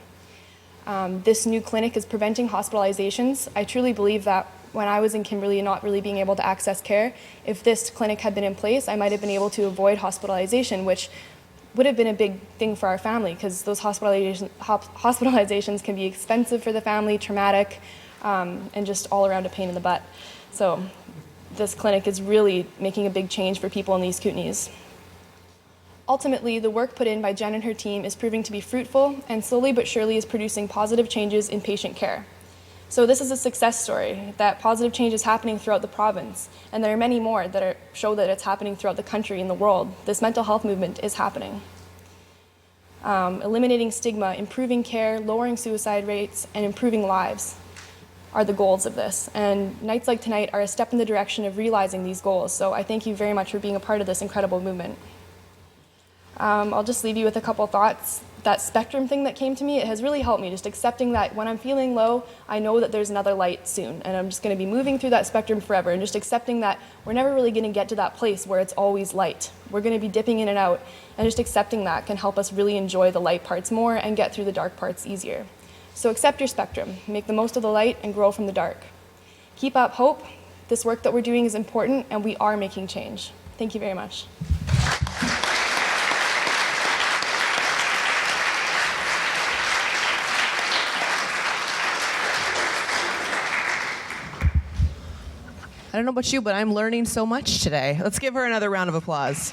This new clinic is preventing hospitalizations. I truly believe that when I was in Kimberley and not really being able to access care, if this clinic had been in place, I might have been able to avoid hospitalization, which would have been a big thing for our family because those hospitalizations can be expensive for the family, traumatic, and just all around a pain in the butt. So this clinic is really making a big change for people in these Kootenays. Ultimately, the work put in by Jen and her team is proving to be fruitful and slowly but surely is producing positive changes in patient care. So this is a success story, that positive change is happening throughout the province, and there are many more that show that it's happening throughout the country and the world. This mental health movement is happening. Eliminating stigma, improving care, lowering suicide rates, and improving lives are the goals of this. And nights like tonight are a step in the direction of realizing these goals. So I thank you very much for being a part of this incredible movement. I'll just leave you with a couple thoughts. That spectrum thing that came to me, it has really helped me, just accepting that when I'm feeling low, I know that there's another light soon, and I'm just gonna be moving through that spectrum forever, and just accepting that we're never really gonna get to that place where it's always light. We're gonna be dipping in and out, and just accepting that can help us really enjoy the light parts more and get through the dark parts easier. So accept your spectrum, make the most of the light, and grow from the dark. Keep up hope. This work that we're doing is important, and we are making change. Thank Thank you very much. I don't know about you, but I'm learning so much today. Let's give her another round of applause.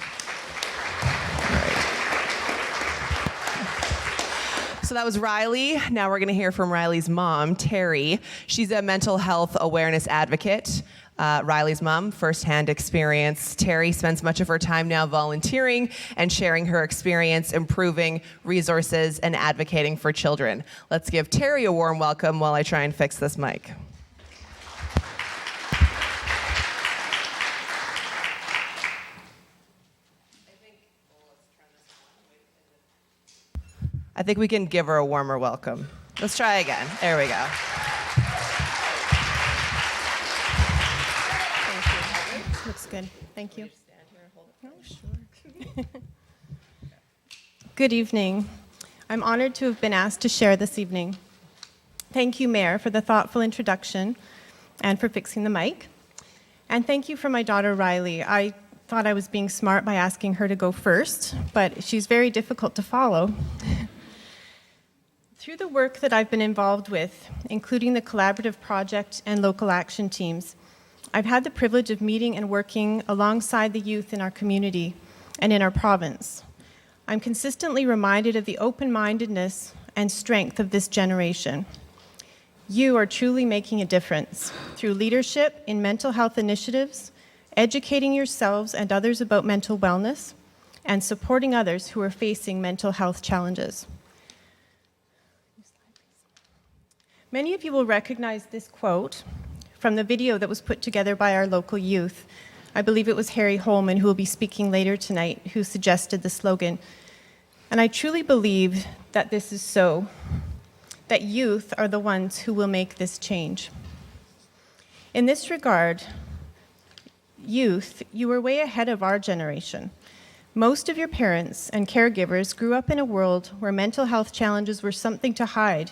So that was Riley. Now we're going to hear from Riley's mom, Terry. She's a mental health awareness advocate. Riley's mom, firsthand experience. Terry spends much of her time now volunteering and sharing her experience, improving resources, and advocating for children. Let's give Terry a warm welcome while I try and fix this mic. I think we can give her a warmer welcome. Let's try again. There we go. Thank you. Looks good. Thank you. Oh, sure. Good evening. I'm honored to have been asked to share this evening. Thank you, Mayor, for the thoughtful introduction and for fixing the mic. And thank you for my daughter, Riley. I thought I was being smart by asking her to go first, but she's very difficult to follow. Through the work that I've been involved with, including the collaborative project and local action teams, I've had the privilege of meeting and working alongside the youth in our community and in our province. I'm consistently reminded of the open-mindedness and strength of this generation. You are truly making a difference through leadership in mental health initiatives, educating yourselves and others about mental wellness, and supporting others who are facing mental health challenges. Many of you will recognize this quote from the video that was put together by our local youth. I believe it was Harry Holman, who will be speaking later tonight, who suggested the slogan. And I truly believe that this is so, that youth are the ones who will make this change. In this regard, youth, you were way ahead of our generation. Most of your parents and caregivers grew up in a world where mental health challenges were something to hide,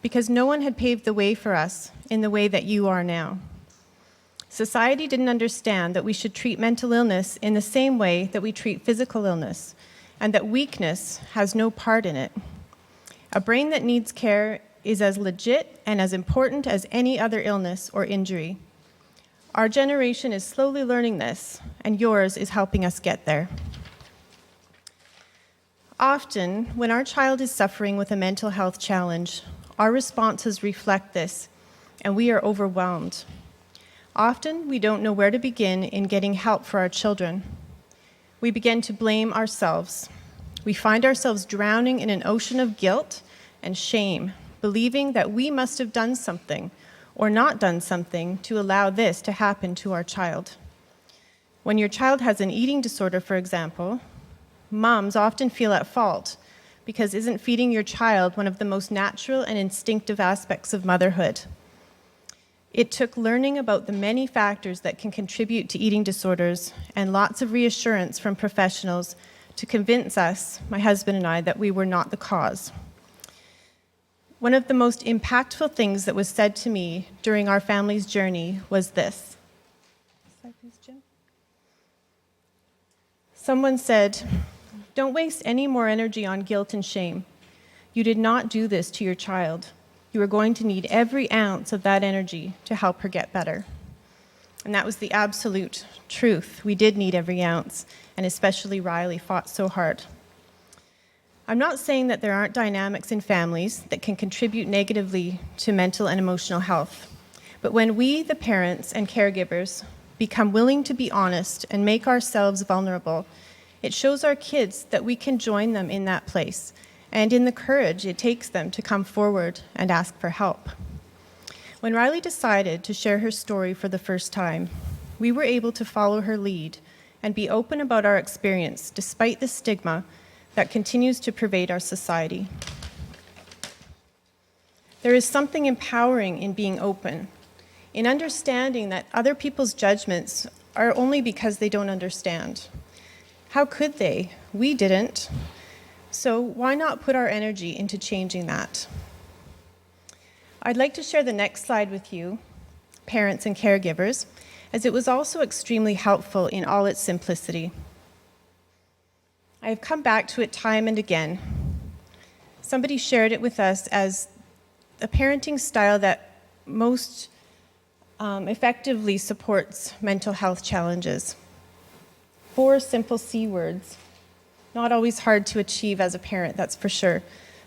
because no one had paved the way for us in the way that you are now. Society didn't understand that we should treat mental illness in the same way that we treat physical illness, and that weakness has no part in it. A brain that needs care is as legit and as important as any other illness or injury. Our generation is slowly learning this, and yours is helping us get there. Often, when our child is suffering with a mental health challenge, our responses reflect this, and we are overwhelmed. Often, we don't know where to begin in getting help for our children. We begin to blame ourselves. We find ourselves drowning in an ocean of guilt and shame, believing that we must have done something or not done something to allow this to happen to our child. When your child has an eating disorder, for example, moms often feel at fault because isn't feeding your child one of the most natural and instinctive aspects of motherhood? It took learning about the many factors that can contribute to eating disorders and lots of reassurance from professionals to convince us, my husband and I, that we were not the cause. One of the most impactful things that was said to me during our family's journey was this. Slide, please, Jim. Someone said, "Don't waste any more energy on guilt and shame. You did not do this to your child. You are going to need every ounce of that energy to help her get better." And that was the absolute truth. We did need every ounce, and especially Riley fought so hard. I'm not saying that there aren't dynamics in families that can contribute negatively to mental and emotional health. But when we, the parents and caregivers, become willing to be honest and make ourselves vulnerable, it shows our kids that we can join them in that place and in the courage it takes them to come forward and ask for help. When Riley decided to share her story for the first time, we were able to follow her lead and be open about our experience despite the stigma that continues to pervade our society. There is something empowering in being open, in understanding that other people's judgments are only because they don't understand. How could they? We didn't. So why not put our energy into changing that? I'd like to share the next slide with you, parents and caregivers, as it was also extremely helpful in all its simplicity. I have come back to it time and again. Somebody shared it with us as a parenting style that most effectively supports mental health challenges. 4 simple C words, not always hard to achieve as a parent, that's for sure.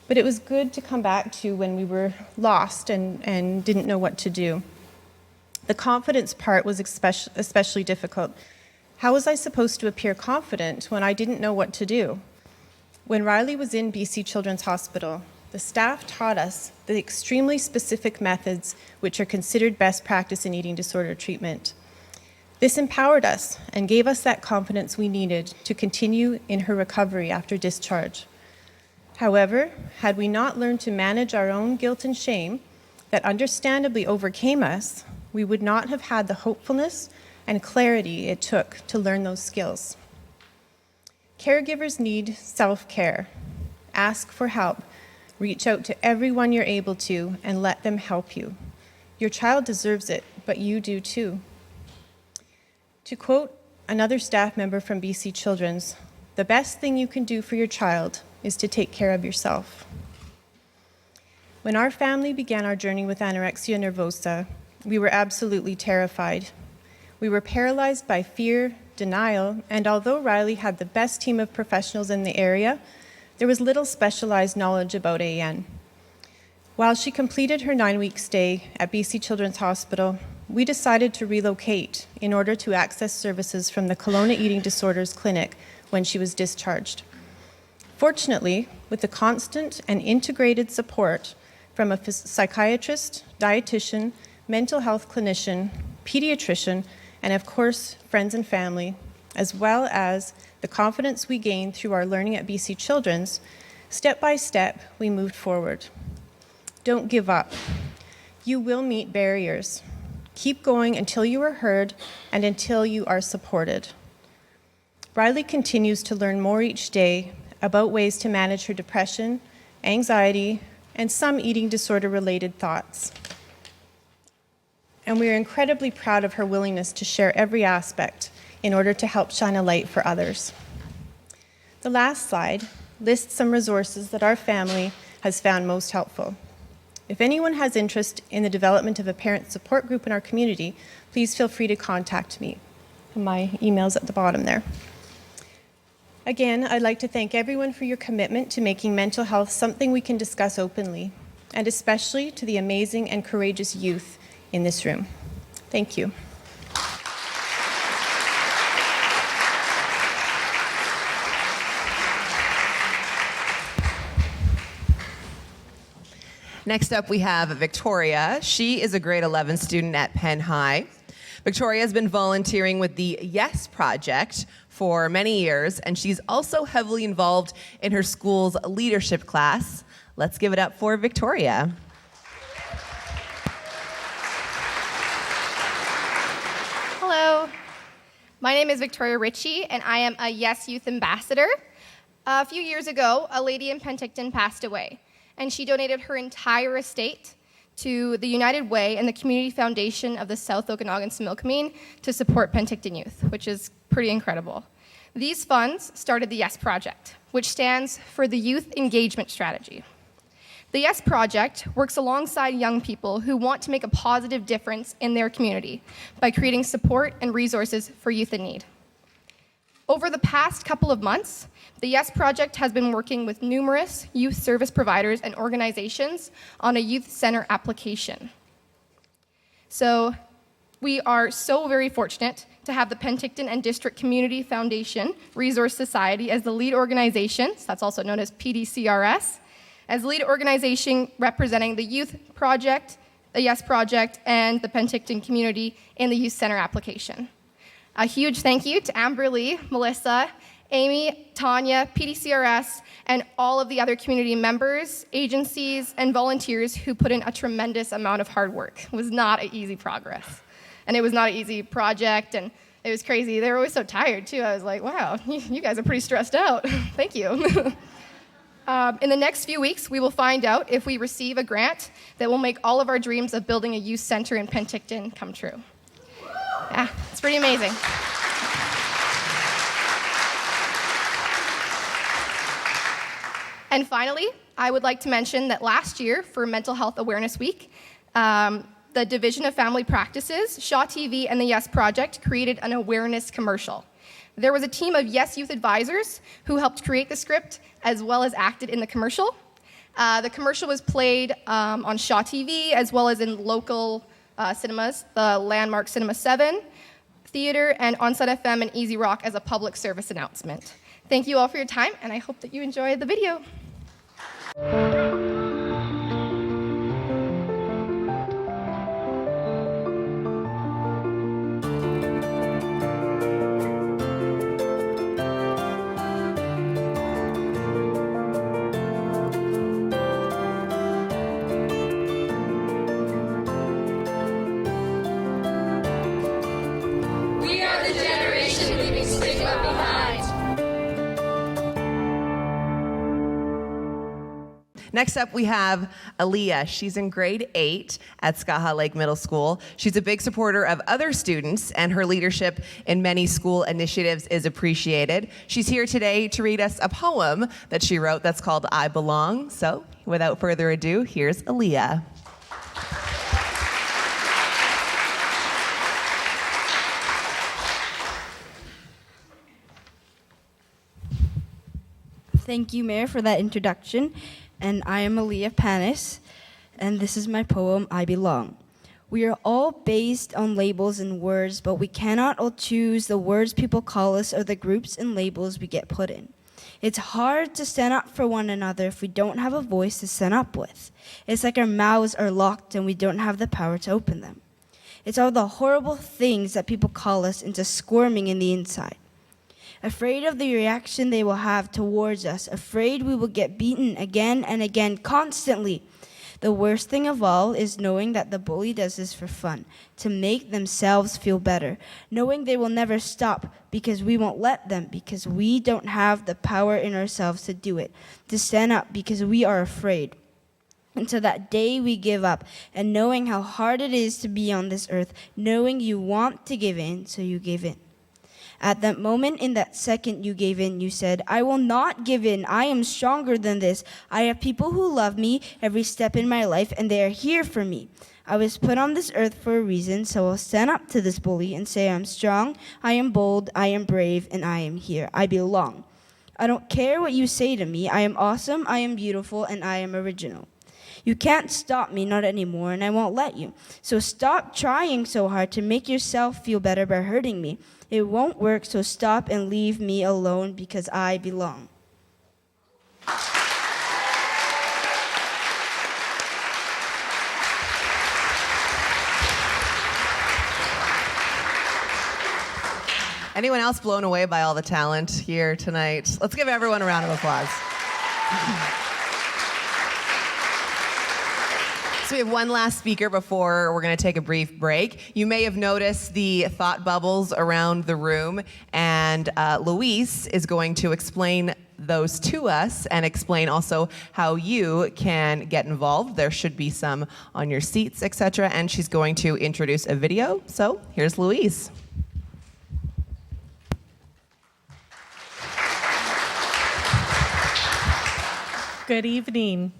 But it was good to come back to when we were lost and didn't know what to do. The confidence part was especially difficult. How was I supposed to appear confident when I didn't know what to do? When Riley was in BC Children's Hospital, the staff taught us the extremely specific methods which are considered best practice in eating disorder treatment. This empowered us and gave us that confidence we needed to continue in her recovery after discharge. However, had we not learned to manage our own guilt and shame that understandably overcame us, we would not have had the hopefulness and clarity it took to learn those skills. Caregivers need self-care. Ask for help. Reach out to everyone you're able to and let them help you. Your child deserves it, but you do too. To quote another staff member from BC Children's, the best thing you can do for your child is to take care of yourself. When our family began our journey with anorexia nervosa, we were absolutely terrified. We were paralyzed by fear, denial, and although Riley had the best team of professionals in the area, there was little specialized knowledge about AN. While she completed her 9-week stay at BC Children's Hospital, we decided to relocate in order to access services from the Kelowna Eating Disorders Clinic when she was discharged. Fortunately, with the constant and integrated support from a psychiatrist, dietitian, mental health clinician, pediatrician, and of course, friends and family, as well as the confidence we gained through our learning at BC Children's, step by step, we moved forward. Don't give up. You will meet barriers. Keep going until you are heard and until you are supported. Riley continues to learn more each day about ways to manage her depression, anxiety, and some eating disorder-related thoughts. And we are incredibly proud of her willingness to share every aspect in order to help shine a light for others. The last slide lists some resources that our family has found most helpful. If anyone has interest in the development of a parent support group in our community, please feel free to contact me. My email's at the bottom there. Again, I'd like to thank everyone for your commitment to making mental health something we can discuss openly, and especially to the amazing and courageous youth in this room. Thank you. Next up, we have Victoria. She is a grade 11 student at Penn High. Victoria has been volunteering with the Yes Project for many years, and she's also heavily involved in her school's leadership class. Let's give it up for Victoria. Hello, my name is Victoria Ritchie, and I am a Yes Youth Ambassador. A few years ago, a lady in Penticton passed away, and she donated her entire estate to the United Way and the Community Foundation of the South Okanagan-Similkameen to support Penticton youth, which is pretty incredible. These funds started the Yes Project, which stands for the Youth Engagement Strategy. The Yes Project works alongside young people who want to make a positive difference in their community by creating support and resources for youth in need. Over the past couple of months, the Yes Project has been working with numerous youth service providers and organizations on a youth center application. So we are so very fortunate to have the Penticton and District Community Foundation Resource Society as the lead organization, so that's also known as PDCRS, as lead organization representing the Youth Project, the Yes Project, and the Penticton community in the youth center application. A huge thank you to Amber Lee, Melissa, Amy, Tanya, PDCRS, and all of the other community members, agencies, and volunteers who put in a tremendous amount of hard work. It was not an easy progress. And it was not an easy project, and it was crazy. They were always so tired, too. I was like, wow, you guys are pretty stressed out. Thank you. In the next few weeks, we will find out if we receive a grant that will make all of our dreams of building a youth center in Penticton come true. Yeah, it's pretty amazing. And finally, I would like to mention that last year for Mental Health Awareness Week, the Division of Family Practices, Shaw TV, and the Yes Project created an awareness commercial. There was a team of Yes Youth advisors who helped create the script as well as acted in the commercial. The commercial was played on Shaw TV as well as in local cinemas, the Landmark Cinema 7 Theater, and Onset FM and Easy Rock as a public service announcement. Thank you all for your time, and I hope that you enjoy the video. We are the generation leaving stigma behind. Next up, we have Aaliyah. She's in grade 8 at Skaha Lake Middle School. She's a big supporter of other students, and her leadership in many school initiatives is appreciated. She's here today to read us a poem that she wrote that's called I Belong. So, without further ado, here's Aaliyah. Thank you, Mayor, for that introduction. And I am Aaliyah Panis, and this is my poem, I Belong. We are all based on labels and words, but we cannot all choose the words people call us or the groups and labels we get put in. It's hard to stand up for one another if we don't have a voice to stand up with. It's like our mouths are locked and we don't have the power to open them. It's all the horrible things that people call us into squirming in the inside. Afraid of the reaction they will have towards us, afraid we will get beaten again and again, constantly. The worst thing of all is knowing that the bully does this for fun, to make themselves feel better, knowing they will never stop because we won't let them, because we don't have the power in ourselves to do it, to stand up because we are afraid. Until that day we give up, and knowing how hard it is to be on this earth, knowing you want to give in, so you give in. At that moment, in that second you gave in, you said, I will not give in. I am stronger than this. I have people who love me every step in my life, and they are here for me. I was put on this earth for a reason, so I'll stand up to this bully and say I'm strong, I am bold, I am brave, and I am here. I belong. I don't care what you say to me. I am awesome, I am beautiful, and I am original. You can't stop me, not anymore, and I won't let you. So stop trying so hard to make yourself feel better by hurting me. It won't work, so stop and leave me alone because I belong. Anyone else blown away by all the talent here tonight? Let's give everyone a round of applause. So we have one last speaker before we're going to take a brief break. You may have noticed the thought bubbles around the room, and Louise is going to explain those to us and explain also how you can get involved. There should be some on your seats, etc. And she's going to introduce a video. So here's Louise. Good evening.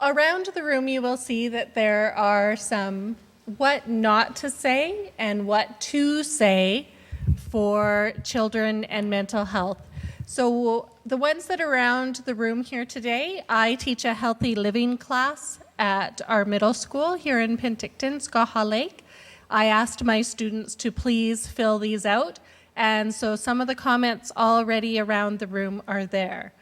Around the room, you will see that there are some what not to say and what to say for children and mental health. So the ones that are around the room here today, I teach a healthy living class at our middle school here in Penticton, Skaha Lake. I asked my students to please fill these out, and so some of the comments already around the room are there.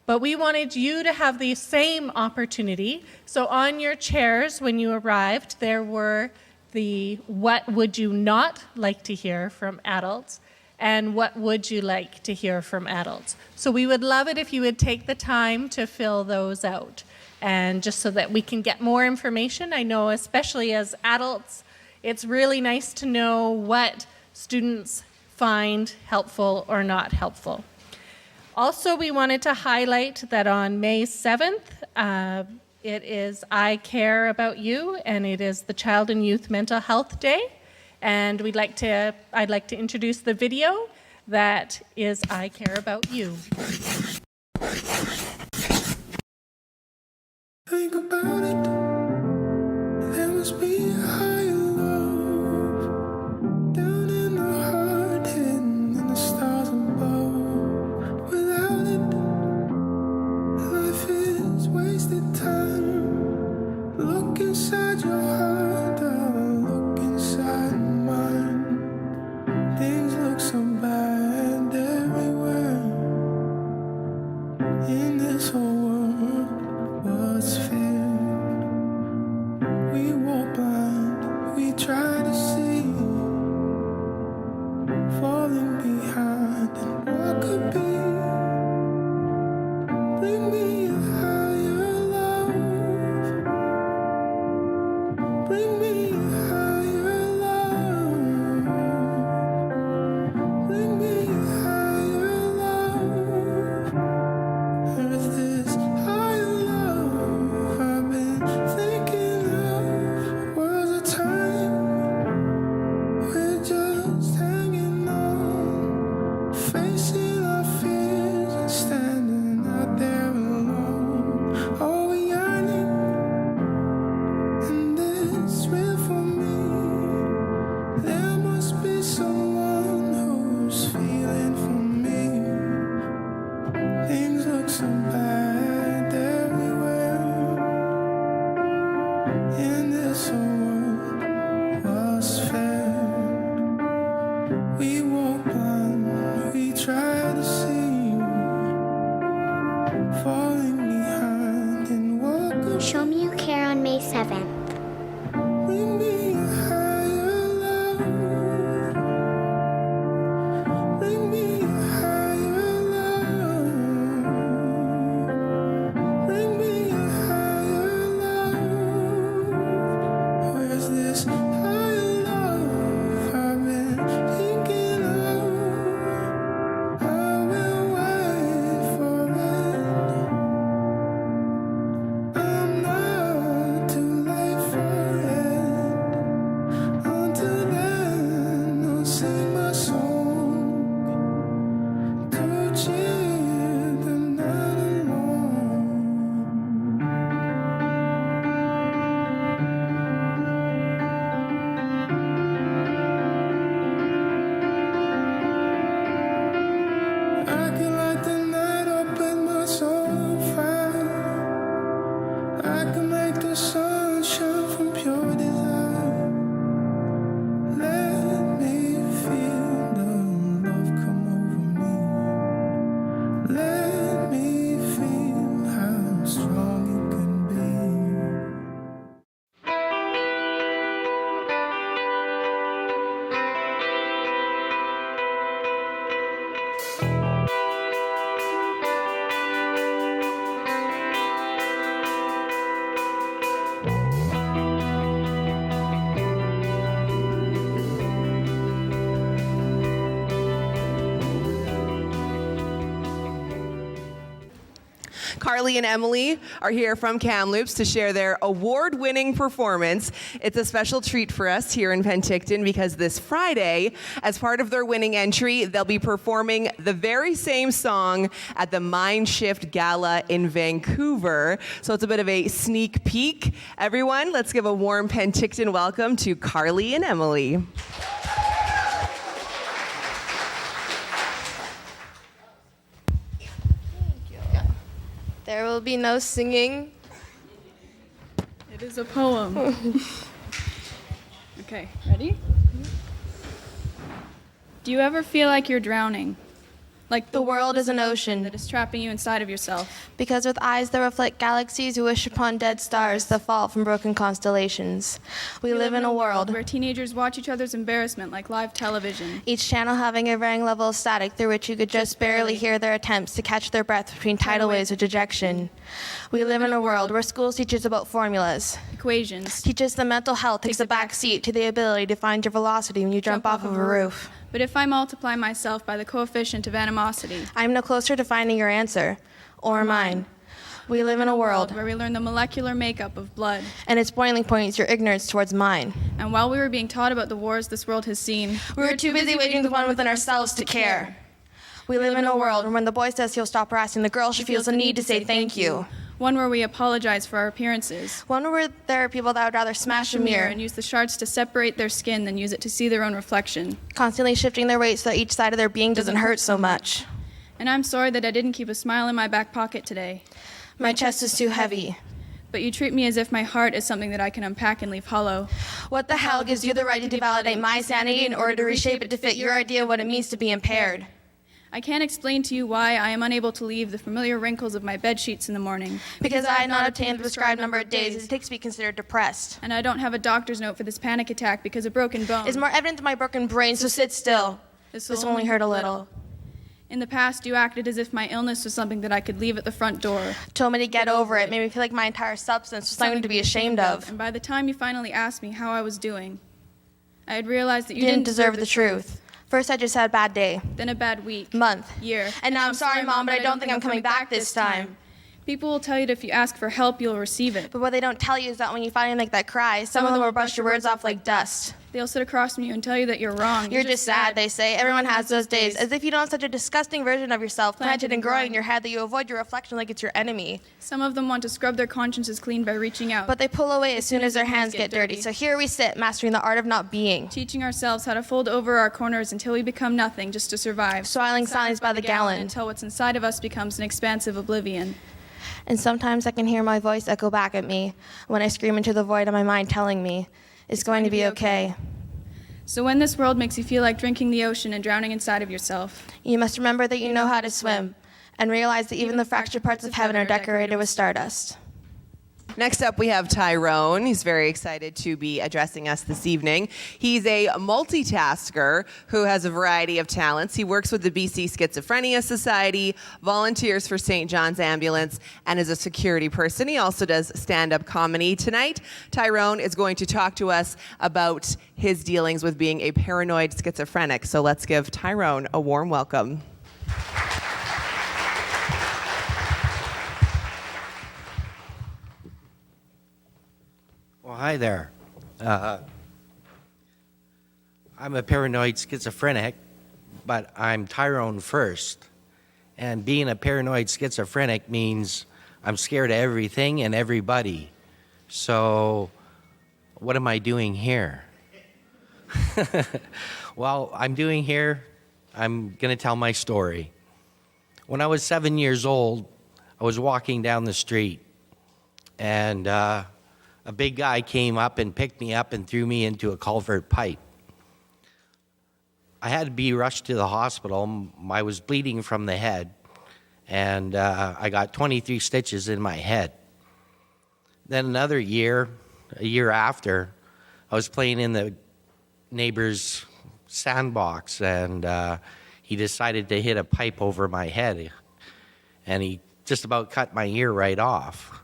But we wanted you to have the same opportunity. So on your chairs when you arrived, there were the what would you not like to hear from adults and what would you like to hear from adults. So we would love it if you would take the time to fill those out. And just so that we can get more information, I know especially as adults, it's really nice to know what students find helpful or not helpful. Also, we wanted to highlight that on May 7th, it is I Care About You, and it is the Child and Youth Mental Health Day. And I'd like to introduce the video that is I Care About You. Think about it, there must be a higher love down in the heart, hidden in the stars above. Without it, life is wasted time. Look inside your heart, I'll look inside mine. Things look so bad everywhere in this whole world. What's fair? We walk blind, we try to see, falling behind and what could be. Bring me a higher love, bring me a higher love, bring me a higher love. Earth is higher love. I've been thinking of was a time we're just hanging on, facing our fears and standing out there alone. Are we yearning? And it's real for me. There must be someone who's feeling for me. Things look so bad everywhere in this world. What's fair? We walk blind, we try to see, falling behind and what could Show Me You Care on May 7th. bring me a higher love, bring me a higher love, bring me a higher love. Where's this higher love I've been thinking of? I will wait for it. I'm not too late for it. Until then, I'll sing my song to cheer the night along. I can light the night up with my soul on fire. I can make the sun shine from pure desire. Let me feel the love come over me. Let me feel how strong it can be. Carly and Emily are here from Kamloops to share their award-winning performance. It's a special treat for us here in Penticton because this Friday, as part of their winning entry, they'll be performing the very same song at the Mind Shift Gala in Vancouver. So it's a bit of a sneak peek. Everyone, let's give a warm Penticton welcome to Carly and Emily. There will be no singing. It is a poem. Okay, ready? Do you ever feel like you're drowning? Like The world is an ocean. that is trapping you inside of yourself? Because with eyes that reflect galaxies, you wish upon dead stars that fall from broken constellations. We live in a world where teenagers watch each other's embarrassment like live television. each channel having a varying level of static through which you could just barely hear their attempts to catch their breath between tidal waves of dejection. We live in a world where schools teach us about formulas, equations, teach us that mental health takes a back seat to the ability to find your velocity when you jump off of a roof. But if I multiply myself by the coefficient of animosity, I'm no closer to finding your answer, or mine. We live in a world where we learn the molecular makeup of blood. and its boiling point is your ignorance towards mine. And while we were being taught about the wars this world has seen, We were too busy waging the one within ourselves to care. We live in a world where when the boy says he'll stop harassing the girl, she feels the need to say thank you. One where we apologize for our appearances. One where there are people that would rather smash a mirror And use the shards to separate their skin than use it to see their own reflection. constantly shifting their weight so that each side of their being doesn't hurt so much. And I'm sorry that I didn't keep a smile in my back pocket today. My chest is too heavy. But you treat me as if my heart is something that I can unpack and leave hollow. What the hell gives you the right to devalidate my sanity in order to reshape it to fit your idea of what it means to be impaired? I can't explain to you why I am unable to leave the familiar wrinkles of my bed sheets in the morning. Because I had not obtained the prescribed number of days it takes to be considered depressed. And I don't have a doctor's note for this panic attack because a broken bone Is more evident than my broken brain, so sit still. This will only hurt a little. In the past, you acted as if my illness was something that I could leave at the front door. Told me to get over it, made me feel like my entire substance was something to be ashamed of. And by the time you finally asked me how I was doing, I had realized that You didn't deserve the truth. First, I just had a bad day. Then a bad week. Month. Year. And now I'm sorry, Mom, but I don't think I'm coming back this time. People will tell you that if you ask for help, you'll receive it. But what they don't tell you is that when you finally make that cry, some of them will brush your words off like dust. They'll sit across from you and tell you that you're wrong. You're just sad, they say. Everyone has those days. As if you don't have such a disgusting version of yourself planted and growing in your head that you avoid your reflection like it's your enemy. Some of them want to scrub their consciences clean by reaching out. But they pull away as soon as their hands get dirty. So here we sit, mastering the art of not being. Teaching ourselves how to fold over our corners until we become nothing just to survive. Swallowing silence by the gallon. Until what's inside of us becomes an expansive oblivion. And sometimes I can hear my voice echo back at me when I scream into the void of my mind telling me, it's going to be okay. So when this world makes you feel like drinking the ocean and drowning inside of yourself, you must remember that you know how to swim and realize that even the fractured parts of heaven are decorated with stardust. Next up, we have Tyrone. He's very excited to be addressing us this evening. He's a multitasker who has a variety of talents. He works with the BC Schizophrenia Society, volunteers for St. John's Ambulance, and is a security person. He also does stand-up comedy. Tonight, Tyrone is going to talk to us about his dealings with being a paranoid schizophrenic. So let's give Tyrone a warm welcome. Well, hi there. I'm a paranoid schizophrenic, but I'm Tyrone first. And being a paranoid schizophrenic means I'm scared of everything and everybody. So what am I doing here? Well, I'm going to tell my story. When I was 7 years old, I was walking down the street, and a big guy came up and picked me up and threw me into a culvert pipe. I had to be rushed to the hospital. I was bleeding from the head, and I got 23 stitches in my head. Then another year, a year after, I was playing in the neighbor's sandbox, and he decided to hit a pipe over my head, and he just about cut my ear right off.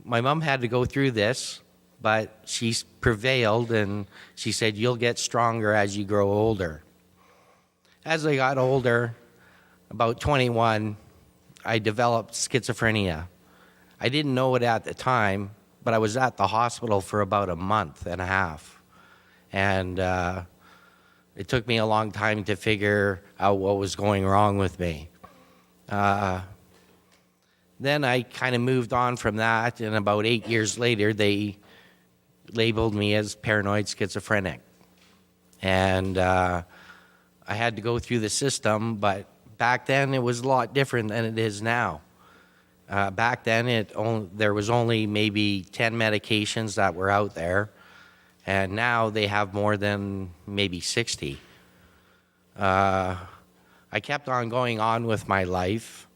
My mom had to go through this, but she prevailed, and she said, "You'll get stronger as you grow older." As I got older, about 21, I developed schizophrenia. I didn't know it at the time, but I was at the hospital for about a month and a half. And it took me a long time to figure out what was going wrong with me. Then I kind of moved on from that, and about 8 years later, they labeled me as paranoid schizophrenic. And I had to go through the system, but back then it was a lot different than it is now. Back then, there was only maybe 10 medications that were out there, and now they have more than maybe 60. I kept on going on with my life.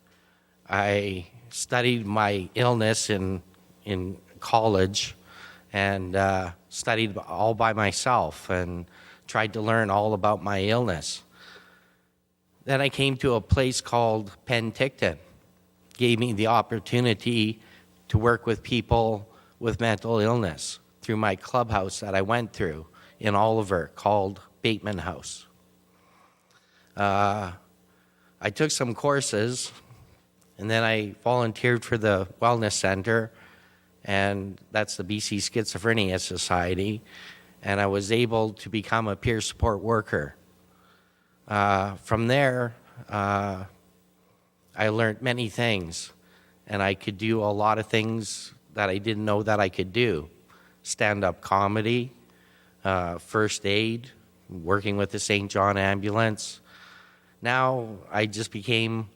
I studied my illness in college, and studied all by myself and tried to learn all about my illness. Then I came to a place called Penticton. Gave me the opportunity to work with people with mental illness through my clubhouse that I went through in Oliver called Bateman House. I took some courses, And then I volunteered for the Wellness Center, and that's the BC Schizophrenia Society. And I was able to become a peer support worker. From there, I learned many things, and I could do a lot of things that I didn't know that I could do. Stand-up comedy, first aid, working with the St. John Ambulance. Now I just became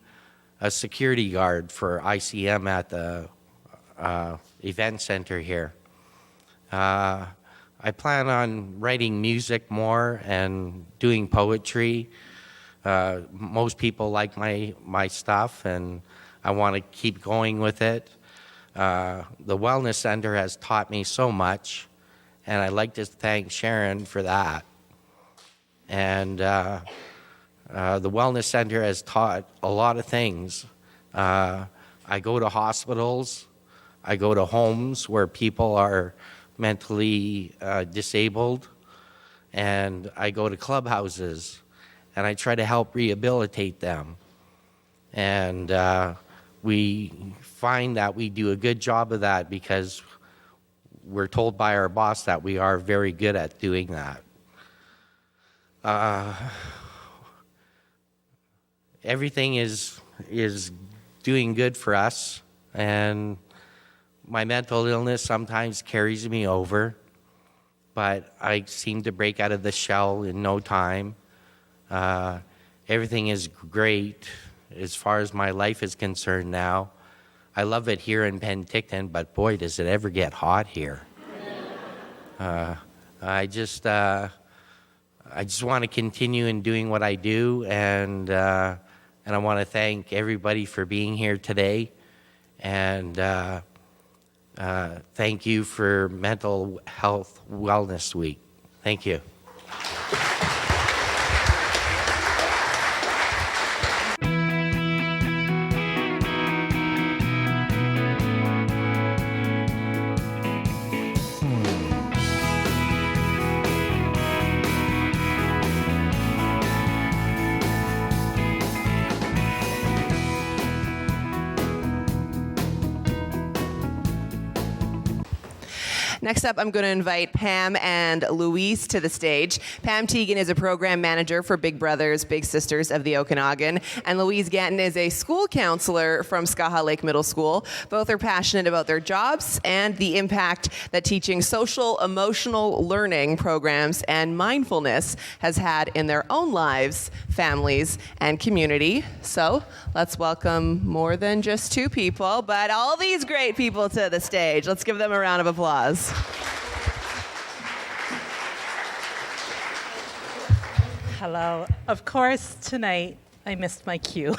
a security guard for ICM at the event center here. I plan on writing music more and doing poetry. Most people like my stuff, and I want to keep going with it. The Wellness Center has taught me so much, and I'd like to thank Sharon for that. And the Wellness Center has taught a lot of things. I go to hospitals, I go to homes where people are mentally disabled, and I go to clubhouses, and I try to help rehabilitate them. And we find that we do a good job of that because we're told by our boss that we are very good at doing that. Everything is doing good for us, and my mental illness sometimes carries me over, but I seem to break out of the shell in no time. Everything is great as far as my life is concerned now. I love it here in Penticton, but boy, does it ever get hot here. I just want to continue in doing what I do, and I want to thank everybody for being here today, and thank you for Mental Health Wellness Week. Thank you. Next up, I'm going to invite Pam and Louise to the stage. Pam Teagan is a program manager for Big Brothers Big Sisters of the Okanagan, and Louise Ganton is a school counselor from Skaha Lake Middle School. Both are passionate about their jobs and the impact that teaching social emotional learning programs and mindfulness has had in their own lives, families, and community. So let's welcome more than just two people, but all these great people to the stage. Let's give them a round of applause. Hello. Of course, tonight I missed my cue.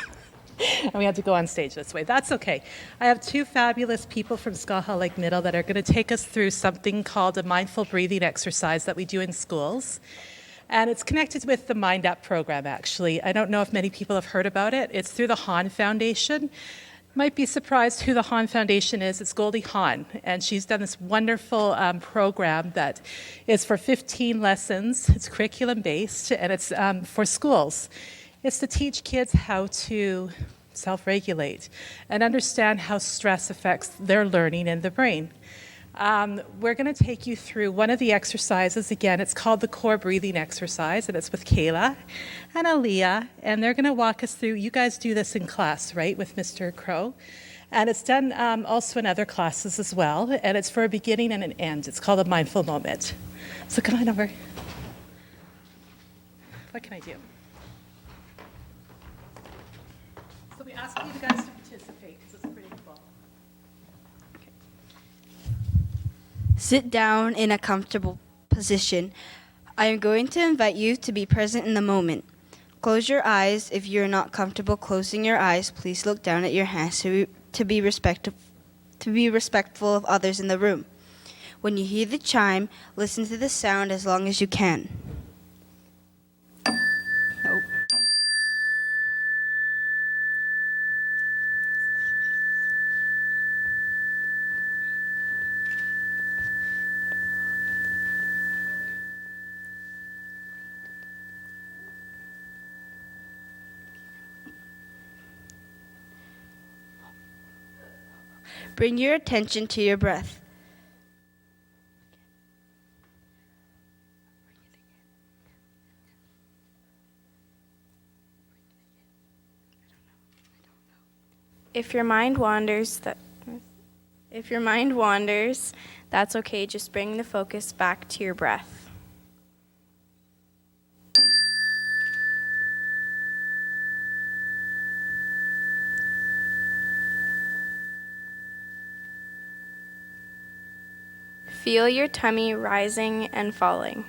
And we had to go on stage this way. That's okay. I have two fabulous people from Skaha Lake Middle that are going to take us through something called a mindful breathing exercise that we do in schools. And it's connected with the Mind Up program, actually. I don't know if many people have heard about it. It's through the Hahn Foundation. Might be surprised who the Hahn Foundation is. It's Goldie Hawn, and she's done this wonderful program that is for 15 lessons. It's curriculum-based, and it's for schools. It's to teach kids how to self-regulate and understand how stress affects their learning in the brain. We're going to take you through one of the exercises. Again, it's called the core breathing exercise, and it's with Kayla and Aaliyah, and they're going to walk us through. You guys do this in class, right, with Mr. Crow? And it's done also in other classes as well, and it's for a beginning and an end. It's called a mindful moment. So come on over. What can I do? So we ask you guys to participate because it's pretty cool. Sit down in a comfortable position. I am going to invite you to be present in the moment. Close your eyes. If you're not comfortable closing your eyes, please look down at your hands to be respectful of others in the room. When you hear the chime, listen to the sound as long as you can. Nope. Bring your attention to your breath. If your mind wanders, that's okay. Just bring the focus back to your breath. Feel your tummy rising and falling.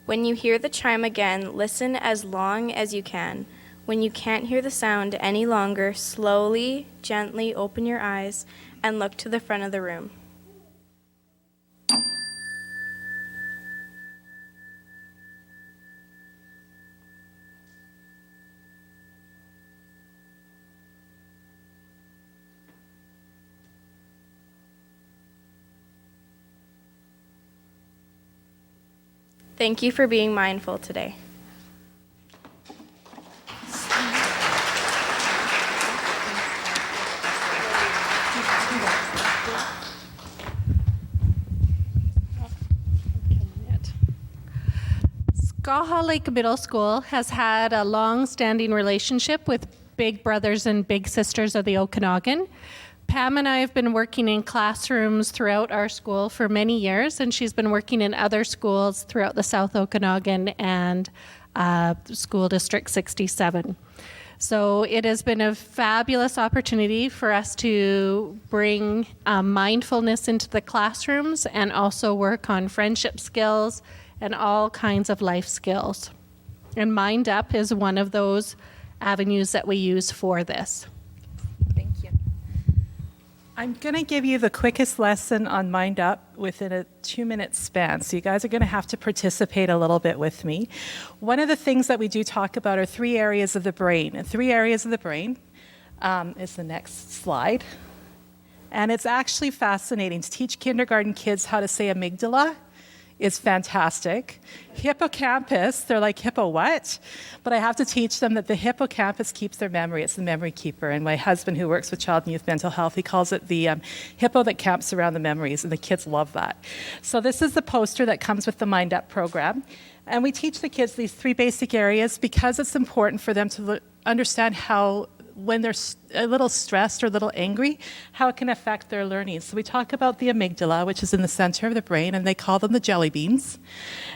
When you hear the chime again, listen as long as you can. When you can't hear the sound any longer, slowly, gently open your eyes and look to the front of the room. Thank you for being mindful today. Skaha Lake Middle School has had a long-standing relationship with Big Brothers and Big Sisters of the Okanagan. Pam and I have been working in classrooms throughout our school for many years, and she's been working in other schools throughout the South Okanagan and School District 67. So it has been a fabulous opportunity for us to bring mindfulness into the classrooms and also work on friendship skills and all kinds of life skills. And Mind Up is one of those avenues that we use for this. I'm going to give you the quickest lesson on Mind Up within a 2-minute span. So you guys are going to have to participate a little bit with me. One of the things that we do talk about are 3 areas of the brain. And 3 areas of the brain is the next slide. And it's actually fascinating. To teach kindergarten kids how to say amygdala is fantastic. Hippocampus, they're like, hippo what? But I have to teach them that the hippocampus keeps their memory. It's the memory keeper. And my husband, who works with child and youth mental health, he calls it the hippo that camps around the memories, and the kids love that. So this is the poster that comes with the Mind Up program. And we teach the kids these 3 basic areas because it's important for them to understand how, when they're a little stressed or a little angry, how it can affect their learning. So we talk about the amygdala, which is in the center of the brain, and they call them the jelly beans.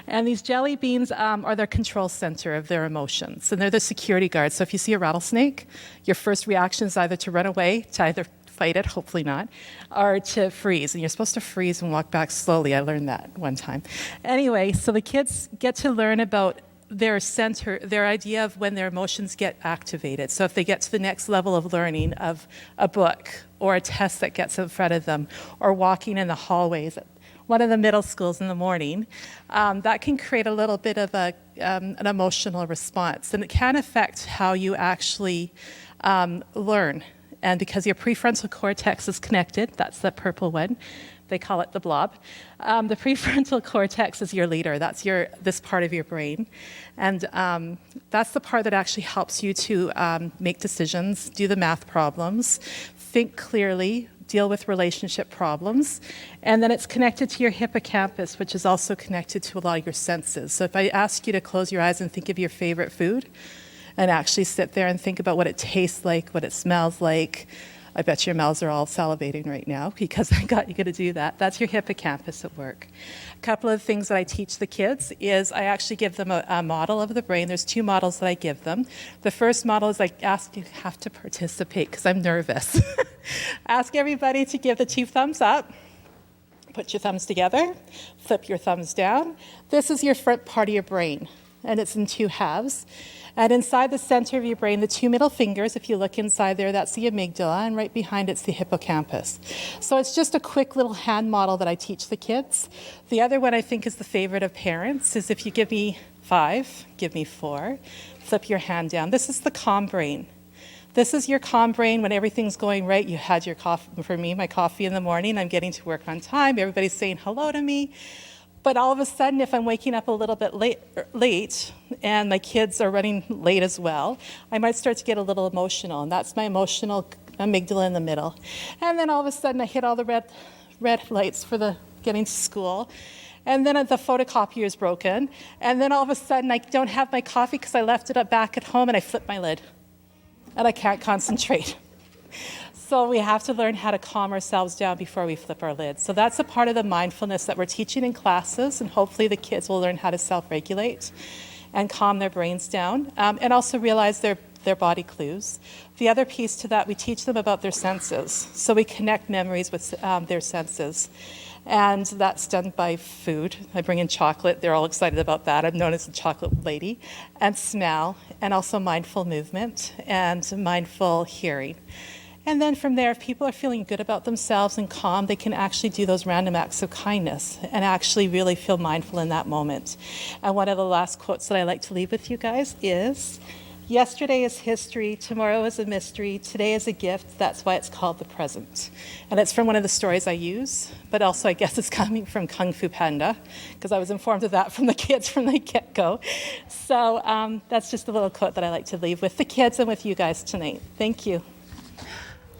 And these jelly beans are their control center of their emotions, and they're the security guards. So if you see a rattlesnake, your first reaction is either to run away, to either fight it, hopefully not, or to freeze. And you're supposed to freeze and walk back slowly. I learned that one time. Anyway, so the kids get to learn about their center, their idea of when their emotions get activated. So if they get to the next level of learning of a book or a test that gets in front of them, or walking in the hallways at one of the middle schools in the morning, that can create a little bit of an emotional response. And it can affect how you actually learn. And because your prefrontal cortex is connected, that's the purple one, they call it the blob. The prefrontal cortex is your leader. That's this part of your brain. And that's the part that actually helps you to make decisions, do the math problems, think clearly, deal with relationship problems. And then it's connected to your hippocampus, which is also connected to a lot of your senses. So if I ask you to close your eyes and think of your favorite food, and actually sit there and think about what it tastes like, what it smells like, I bet your mouths are all salivating right now because I got you to do that. That's your hippocampus at work. A couple of things that I teach the kids is I actually give them a model of the brain. There's 2 models that I give them. The first model is I ask you have to participate because I'm nervous. Ask everybody to give the 2 thumbs up. Put your thumbs together. Flip your thumbs down. This is your front part of your brain, and it's in 2 halves. And inside the center of your brain, the 2 middle fingers, if you look inside there, that's the amygdala, and right behind it's the hippocampus. So it's just a quick little hand model that I teach the kids. The other one I think is the favorite of parents is if you give me 5, give me 4, flip your hand down. This is the calm brain. This is your calm brain when everything's going right. You had your coffee, for me, my coffee in the morning. I'm getting to work on time. Everybody's saying hello to me. But all of a sudden, if I'm waking up a little bit late and my kids are running late as well, I might start to get a little emotional, and that's my emotional amygdala in the middle. And then all of a sudden, I hit all the red lights for the getting to school. And then the photocopier is broken. And then all of a sudden, I don't have my coffee because I left it back at home, and I flip my lid. And I can't concentrate. So we have to learn how to calm ourselves down before we flip our lids. So that's a part of the mindfulness that we're teaching in classes, and hopefully the kids will learn how to self-regulate and calm their brains down, and also realize their body clues. The other piece to that, we teach them about their senses. So we connect memories with their senses. And that's done by food. I bring in chocolate. They're all excited about that. I'm known as the chocolate lady. And smell, and also mindful movement and mindful hearing. And then from there, if people are feeling good about themselves and calm, they can actually do those random acts of kindness and actually really feel mindful in that moment. And one of the last quotes that I like to leave with you guys is, yesterday is history, tomorrow is a mystery, today is a gift, that's why it's called the present. And it's from one of the stories I use, but also I guess it's coming from Kung Fu Panda, because I was informed of that from the kids from the get-go. So that's just a little quote that I like to leave with the kids and with you guys tonight. Thank you.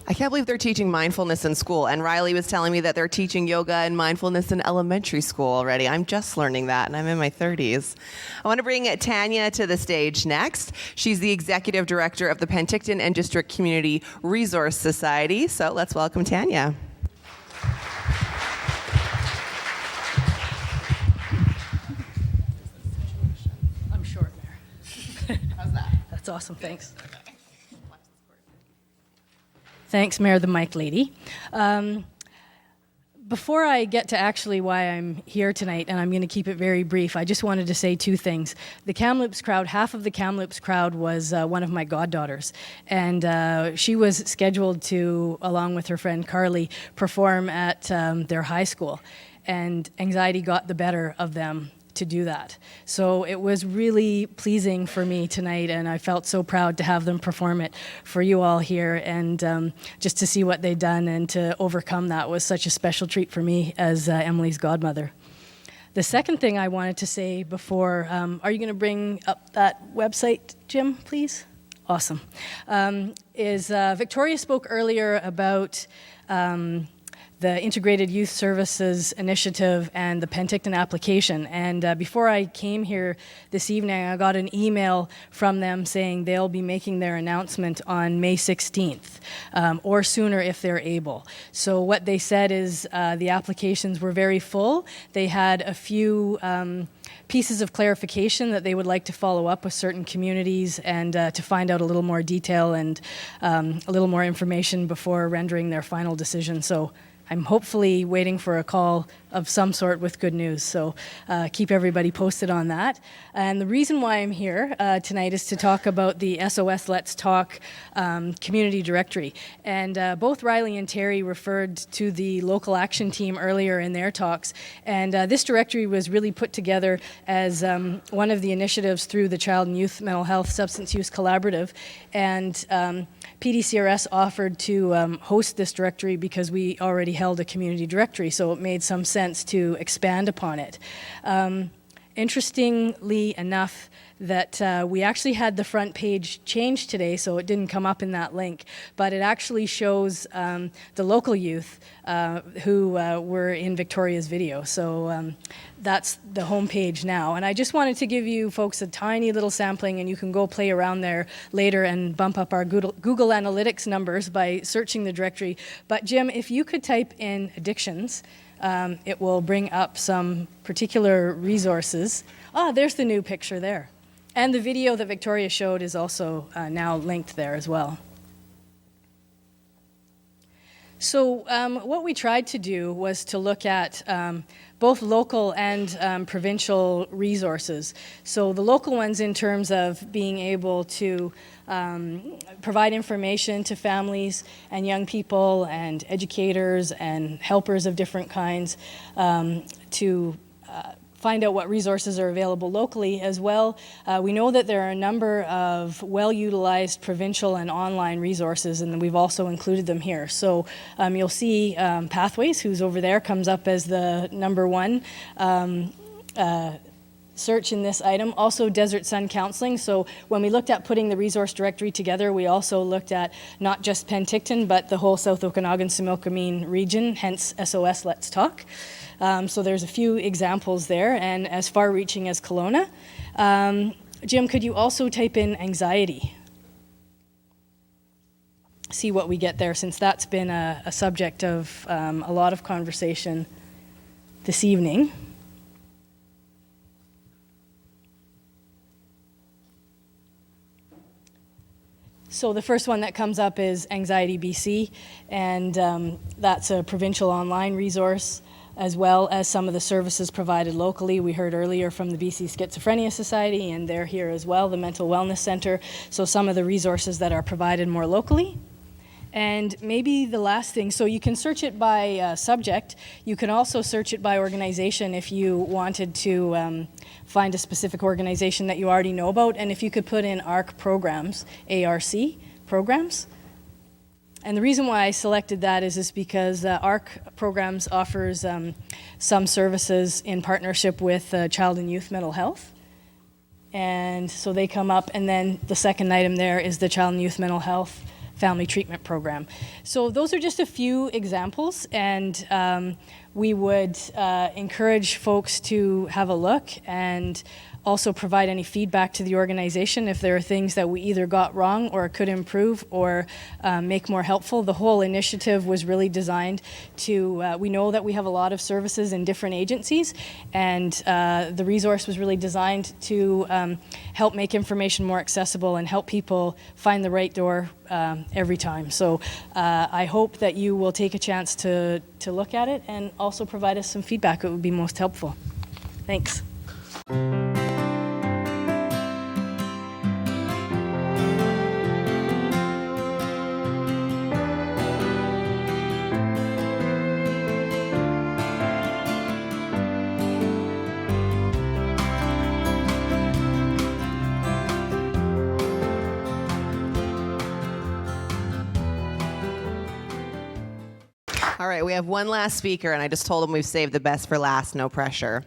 I can't believe they're teaching mindfulness in school. And Riley was telling me that they're teaching yoga and mindfulness in elementary school already. I'm just learning that, and I'm in my 30s. I want to bring Tanya to the stage next. She's the executive director of the Penticton and District Community Resource Society. So let's welcome Tanya. I'm short, Mayor. How's that? That's awesome, thanks. Thanks, Mayor, the mic lady. Before I get to actually why I'm here tonight, and I'm going to keep it very brief, I just wanted to say two things. The Kamloops crowd, half of the Kamloops crowd was one of my goddaughters, and she was scheduled to, along with her friend Carly, perform at their high school, and anxiety got the better of them to do that. So it was really pleasing for me tonight, and I felt so proud to have them perform it for you all here, and just to see what they'd done and to overcome that was such a special treat for me as Emily's godmother. The second thing I wanted to say before, are you going to bring up that website, Jim, please? Awesome. Victoria spoke earlier about the Integrated Youth Services Initiative and the Penticton application. And before I came here this evening, I got an email from them saying they'll be making their announcement on May 16th, or sooner if they're able. So what they said is the applications were very full. They had a few pieces of clarification that they would like to follow up with certain communities and to find out a little more detail and a little more information before rendering their final decision. So I'm hopefully waiting for a call of some sort with good news, so keep everybody posted on that. And the reason why I'm here tonight is to talk about the SOS Let's Talk community directory. And both Riley and Terry referred to the local action team earlier in their talks, and this directory was really put together as one of the initiatives through the Child and Youth Mental Health Substance Use Collaborative, and PDCRS offered to host this directory because we already held a community directory, so it made some sense to expand upon it. Interestingly enough, that we actually had the front page changed today, so it didn't come up in that link, but it actually shows the local youth who were in Victoria's video. So that's the homepage now. And I just wanted to give you folks a tiny little sampling, and you can go play around there later and bump up our Google Analytics numbers by searching the directory. But Jim, if you could type in addictions, it will bring up some particular resources. Ah, there's the new picture there. And the video that Victoria showed is also now linked there as well. So what we tried to do was to look at both local and provincial resources. So the local ones in terms of being able to provide information to families and young people and educators and helpers of different kinds to find out what resources are available locally as well. We know that there are a number of well-utilized provincial and online resources, and we've also included them here. So you'll see Pathways, who's over there, comes up as the number one search in this item. Also Desert Sun Counseling. So when we looked at putting the resource directory together, we also looked at not just Penticton, but the whole South Okanagan-Similkameen region, hence SOS Let's Talk. So there's a few examples there, and as far-reaching as Kelowna. Jim, could you also type in anxiety? See what we get there, since that's been a subject of a lot of conversation this evening. So the first one that comes up is Anxiety BC, and that's a provincial online resource, as well as some of the services provided locally. We heard earlier from the BC Schizophrenia Society, and they're here as well, the Mental Wellness Centre. So some of the resources that are provided more locally. And maybe the last thing, so you can search it by subject. You can also search it by organization if you wanted to find a specific organization that you already know about. And if you could put in ARC programs, ARC programs. And the reason why I selected that is because ARC programs offers some services in partnership with child and youth mental health. And so they come up, and then the second item there is the child and youth mental health family treatment program. So those are just a few examples, and we would encourage folks to have a look and also provide any feedback to the organization if there are things that we either got wrong or could improve or make more helpful. The whole initiative was really designed to, we know that we have a lot of services in different agencies, and the resource was really designed to help make information more accessible and help people find the right door every time. So I hope that you will take a chance to look at it and also provide us some feedback. It would be most helpful. Thanks. All right, we have one last speaker, and I just told him we've saved the best for last, no pressure.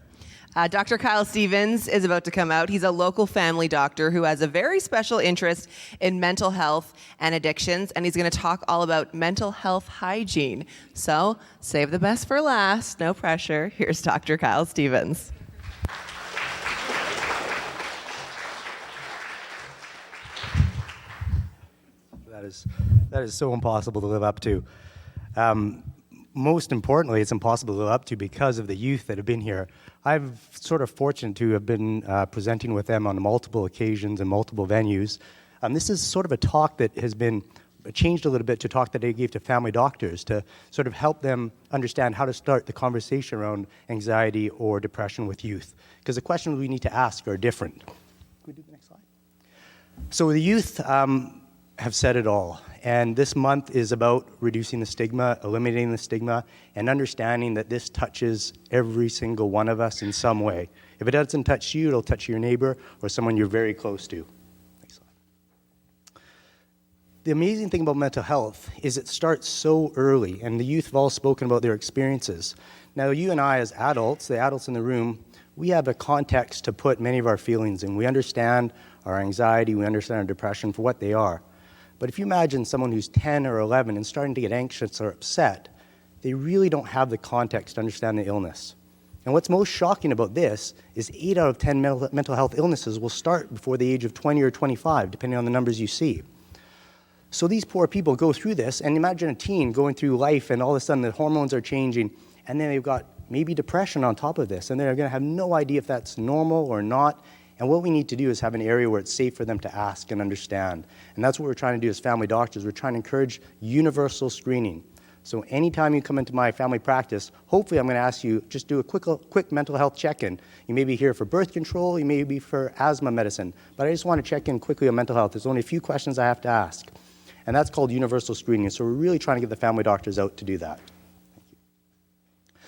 Dr. Kyle Stevens is about to come out. He's a local family doctor who has a very special interest in mental health and addictions, and he's going to talk all about mental health hygiene. So save the best for last, no pressure. Here's Dr. Kyle Stevens. That is so impossible to live up to. Most importantly, it's impossible to live up to because of the youth that have been here. I'm sort of fortunate to have been presenting with them on multiple occasions and multiple venues. This is sort of a talk that has been changed a little bit to talk that I gave to family doctors to sort of help them understand how to start the conversation around anxiety or depression with youth. Because the questions we need to ask are different. Can we do the next slide? So the youth have said it all. And this month is about reducing the stigma, eliminating the stigma, and understanding that this touches every single one of us in some way. If it doesn't touch you, it'll touch your neighbor or someone you're very close to. Next slide. The amazing thing about mental health is it starts so early, and the youth have all spoken about their experiences. Now, you and I as adults, the adults in the room, we have a context to put many of our feelings in. We understand our anxiety, we understand our depression for what they are. But if you imagine someone who's 10 or 11 and starting to get anxious or upset, they really don't have the context to understand the illness. And what's most shocking about this is 8 out of 10 mental health illnesses will start before the age of 20 or 25, depending on the numbers you see. So these poor people go through this, and imagine a teen going through life and all of a sudden the hormones are changing, and then they've got maybe depression on top of this, and they're going to have no idea if that's normal or not. And what we need to do is have an area where it's safe for them to ask and understand. And that's what we're trying to do as family doctors. We're trying to encourage universal screening. So anytime you come into my family practice, hopefully I'm going to ask you, just do a quick mental health check-in. You may be here for birth control, you may be for asthma medicine, but I just want to check in quickly on mental health. There's only a few questions I have to ask. And that's called universal screening. So we're really trying to get the family doctors out to do that.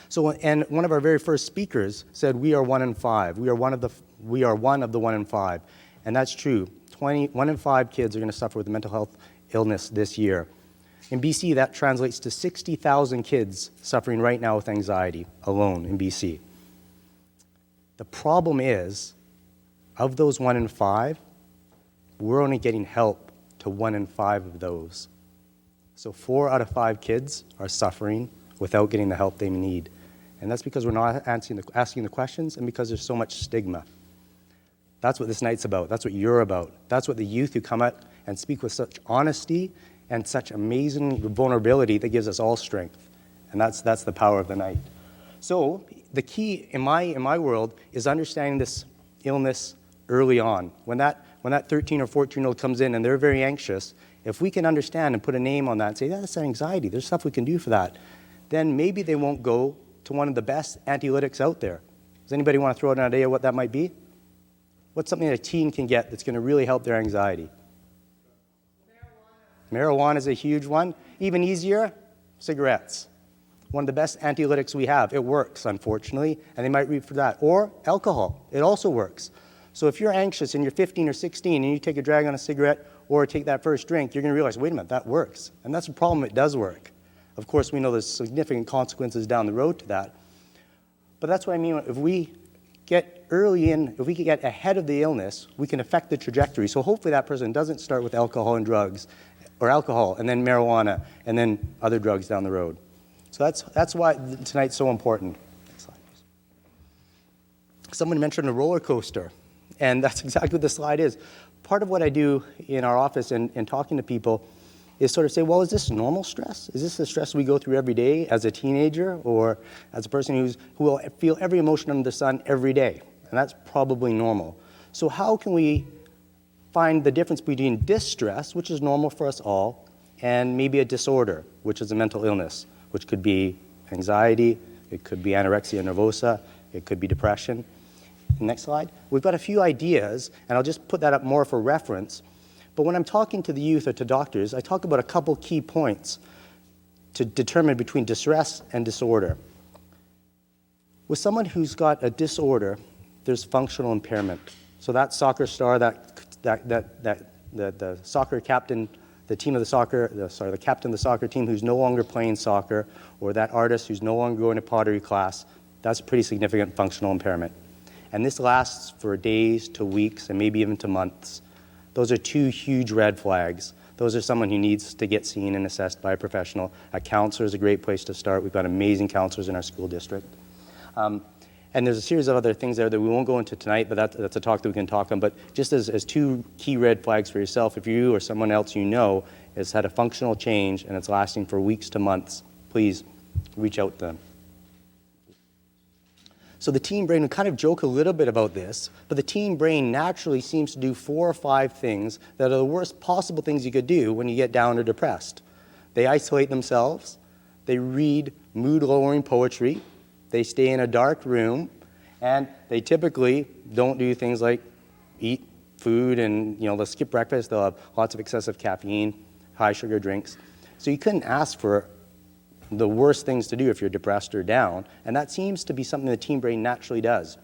So, and one of our very first speakers said, we are 1 in 5. We are one of the 1 in 5. And that's true. 1 in 5 kids are going to suffer with a mental health illness this year. In BC, that translates to 60,000 kids suffering right now with anxiety alone in BC. The problem is, of those 1 in 5, we're only getting help to 1 in 5 of those. So 4 out of 5 kids are suffering without getting the help they need. And that's because we're not asking the questions and because there's so much stigma. That's what this night's about. That's what you're about. That's what the youth who come out and speak with such honesty and such amazing vulnerability that gives us all strength. And that's the power of the night. So the key in my world is understanding this illness early on. When that 13 or 14-year-old comes in and they're very anxious, if we can understand and put a name on that and say, yeah, that's anxiety, there's stuff we can do for that, then maybe they won't go to one of the best anxiolytics out there. Does anybody want to throw out an idea what that might be? What's something that a teen can get that's going to really help their anxiety? Marijuana is a huge one. Even easier, cigarettes. One of the best anxiolytics we have. It works, unfortunately, and they might read for that. Or alcohol. It also works. So if you're anxious and you're 15 or 16 and you take a drag on a cigarette or take that first drink, you're going to realize, wait a minute, that works. And that's the problem, it does work. Of course, we know there's significant consequences down the road to that. But that's what I mean. If we get early in, if we can get ahead of the illness, we can affect the trajectory. So hopefully that person doesn't start with alcohol and drugs, or alcohol and then marijuana and then other drugs down the road. So that's why tonight's so important. Next slide, please. Someone mentioned a roller coaster, and that's exactly what the slide is. Part of what I do in our office and talking to people is sort of say, well, is this normal stress? Is this the stress we go through every day as a teenager or as a person who will feel every emotion under the sun every day? And that's probably normal. So how can we find the difference between distress, which is normal for us all, and maybe a disorder, which is a mental illness, which could be anxiety, it could be anorexia nervosa, it could be depression. Next slide. We've got a few ideas, and I'll just put that up more for reference. But when I'm talking to the youth or to doctors, I talk about a couple key points to determine between distress and disorder. With someone who's got a disorder, there's functional impairment. So that soccer star, the soccer captain, the captain of the soccer team who's no longer playing soccer, or that artist who's no longer going to pottery class, that's pretty significant functional impairment. And this lasts for days to weeks and maybe even to months. Those are 2 huge red flags. Those are someone who needs to get seen and assessed by a professional. A counselor is a great place to start. We've got amazing counselors in our school district. And there's a series of other things there that we won't go into tonight, but that's a talk that we can talk on. But just as 2 key red flags for yourself, if you or someone else you know has had a functional change and it's lasting for weeks to months, please reach out to them. So the teen brain, we kind of joke a little bit about this, but the teen brain naturally seems to do 4 or 5 things that are the worst possible things you could do when you get down or depressed. They isolate themselves, they read mood-lowering poetry, they stay in a dark room, and they typically don't do things like eat food and they'll skip breakfast, they'll have lots of excessive caffeine, high sugar drinks. So you couldn't ask for the worst things to do if you're depressed or down, and that seems to be something the teen brain naturally does.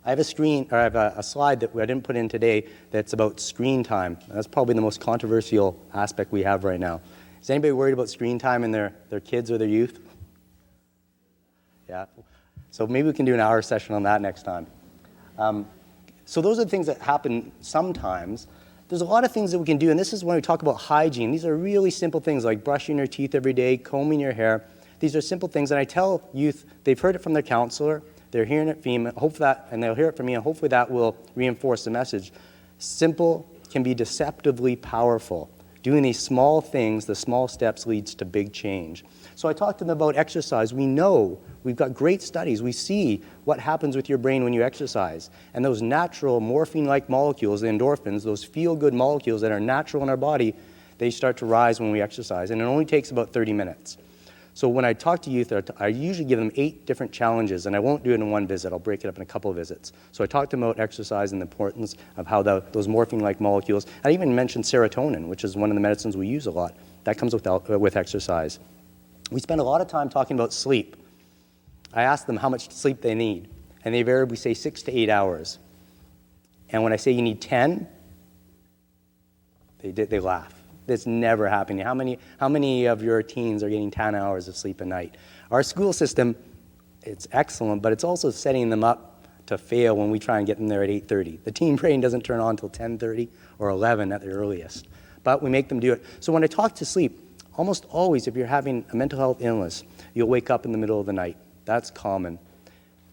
I have a slide that I didn't put in today that's about screen time. That's probably the most controversial aspect we have right now. Is anybody worried about screen time in their kids or their youth? Yeah. So maybe we can do an hour session on that next time. So those are the things that happen sometimes. There's a lot of things that we can do, and this is when we talk about hygiene. These are really simple things like brushing your teeth every day, combing your hair. These are simple things, and I tell youth, they've heard it from their counselor, they're hearing it from me, and they'll hear it from me, and hopefully that will reinforce the message. Simple can be deceptively powerful. Doing these small things, the small steps leads to big change. So I talked to them about exercise. We know, we've got great studies. We see what happens with your brain when you exercise. And those natural morphine-like molecules, the endorphins, those feel-good molecules that are natural in our body, they start to rise when we exercise. And it only takes about 30 minutes. So when I talk to youth, I usually give them 8 different challenges, and I won't do it in one visit. I'll break it up in a couple of visits. So I talk to them about exercise and the importance of how those morphine-like molecules. I even mentioned serotonin, which is one of the medicines we use a lot. That comes with exercise. We spend a lot of time talking about sleep. I ask them how much sleep they need, and they invariably say 6 to 8 hours. And when I say you need 10, they laugh. That's never happening. How many of your teens are getting 10 hours of sleep a night? Our school system, it's excellent, but it's also setting them up to fail when we try and get them there at 8:30. The teen brain doesn't turn on until 10:30 or 11 at the earliest, but we make them do it. So when I talk to sleep, almost always if you're having a mental health illness, you'll wake up in the middle of the night. That's common.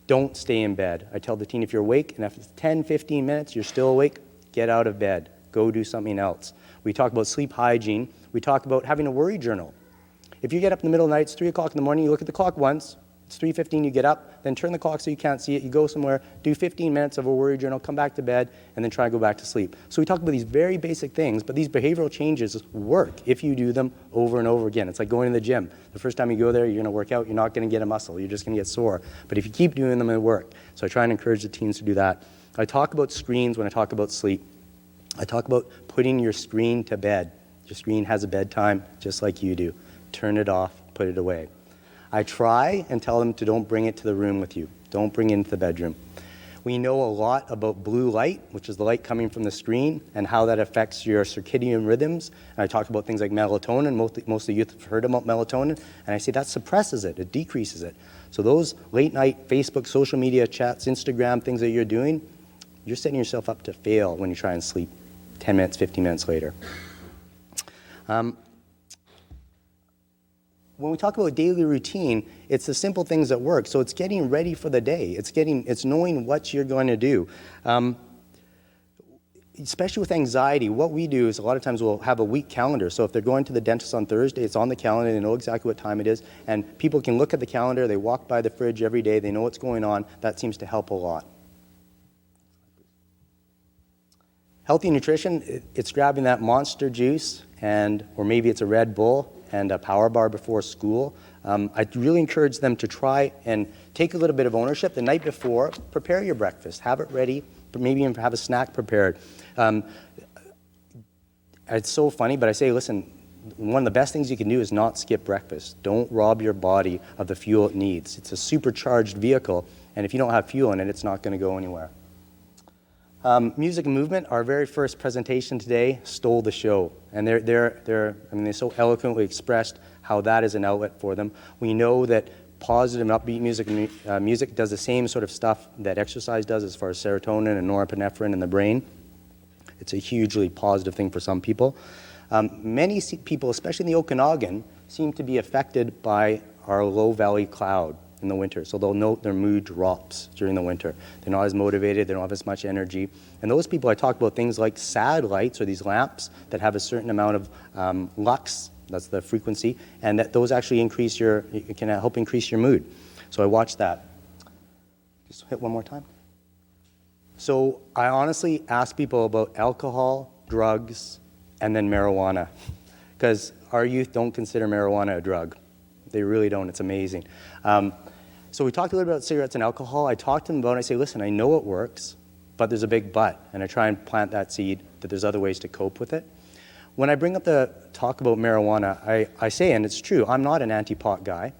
Don't stay in bed. I tell the teen if you're awake and after 10, 15 minutes you're still awake, get out of bed. Go do something else. We talk about sleep hygiene. We talk about having a worry journal. If you get up in the middle of the night, it's 3 o'clock in the morning, you look at the clock once, it's 3:15, you get up, then turn the clock so you can't see it, you go somewhere, do 15 minutes of a worry journal, come back to bed, and then try and go back to sleep. So we talk about these very basic things, but these behavioral changes work if you do them over and over again. It's like going to the gym. The first time you go there, you're going to work out, you're not going to get a muscle, you're just going to get sore. But if you keep doing them, it work. So I try and encourage the teens to do that. I talk about screens when I talk about sleep. I talk about putting your screen to bed. Your screen has a bedtime, just like you do. Turn it off, put it away. I try and tell them to don't bring it to the room with you. Don't bring it into the bedroom. We know a lot about blue light, which is the light coming from the screen, and how that affects your circadian rhythms. And I talk about things like melatonin. Most of the youth have heard about melatonin. And I say that suppresses it. It decreases it. So those late night Facebook, social media chats, Instagram, things that you're doing, you're setting yourself up to fail when you try and sleep 10 minutes, 15 minutes later. When we talk about daily routine, it's the simple things that work. So it's getting ready for the day. It's knowing what you're going to do. Especially with anxiety, what we do is a lot of times we'll have a week calendar. So if they're going to the dentist on Thursday, it's on the calendar, they know exactly what time it is, and people can look at the calendar, they walk by the fridge every day, they know what's going on. That seems to help a lot. Healthy nutrition, it's grabbing that Monster juice, or maybe it's a Red Bull, and a power bar before school. I really encourage them to try and take a little bit of ownership the night before. Prepare your breakfast, have it ready, maybe even have a snack prepared. It's so funny, but I say, listen, one of the best things you can do is not skip breakfast. Don't rob your body of the fuel it needs. It's a supercharged vehicle, and if you don't have fuel in it, it's not going to go anywhere. Music and movement, our very first presentation today stole the show. And they so eloquently expressed how that is an outlet for them. We know that positive and upbeat music does the same sort of stuff that exercise does as far as serotonin and norepinephrine in the brain. It's a hugely positive thing for some people. Many people, especially in the Okanagan, seem to be affected by our low valley cloud in the winter. So they'll note their mood drops during the winter. They're not as motivated, they don't have as much energy. And those people, I talk about things like SAD lights, or these lamps that have a certain amount of lux, that's the frequency, and that those actually can help increase your mood. So I watch that. Just hit one more time. So I honestly ask people about alcohol, drugs, and then marijuana, because our youth don't consider marijuana a drug. They really don't. It's amazing. So we talked a little bit about cigarettes and alcohol. I talked to them about it, and I say, listen, I know it works, but there's a big but. And I try and plant that seed that there's other ways to cope with it. When I bring up the talk about marijuana, I say, and it's true, I'm not an anti-pot guy.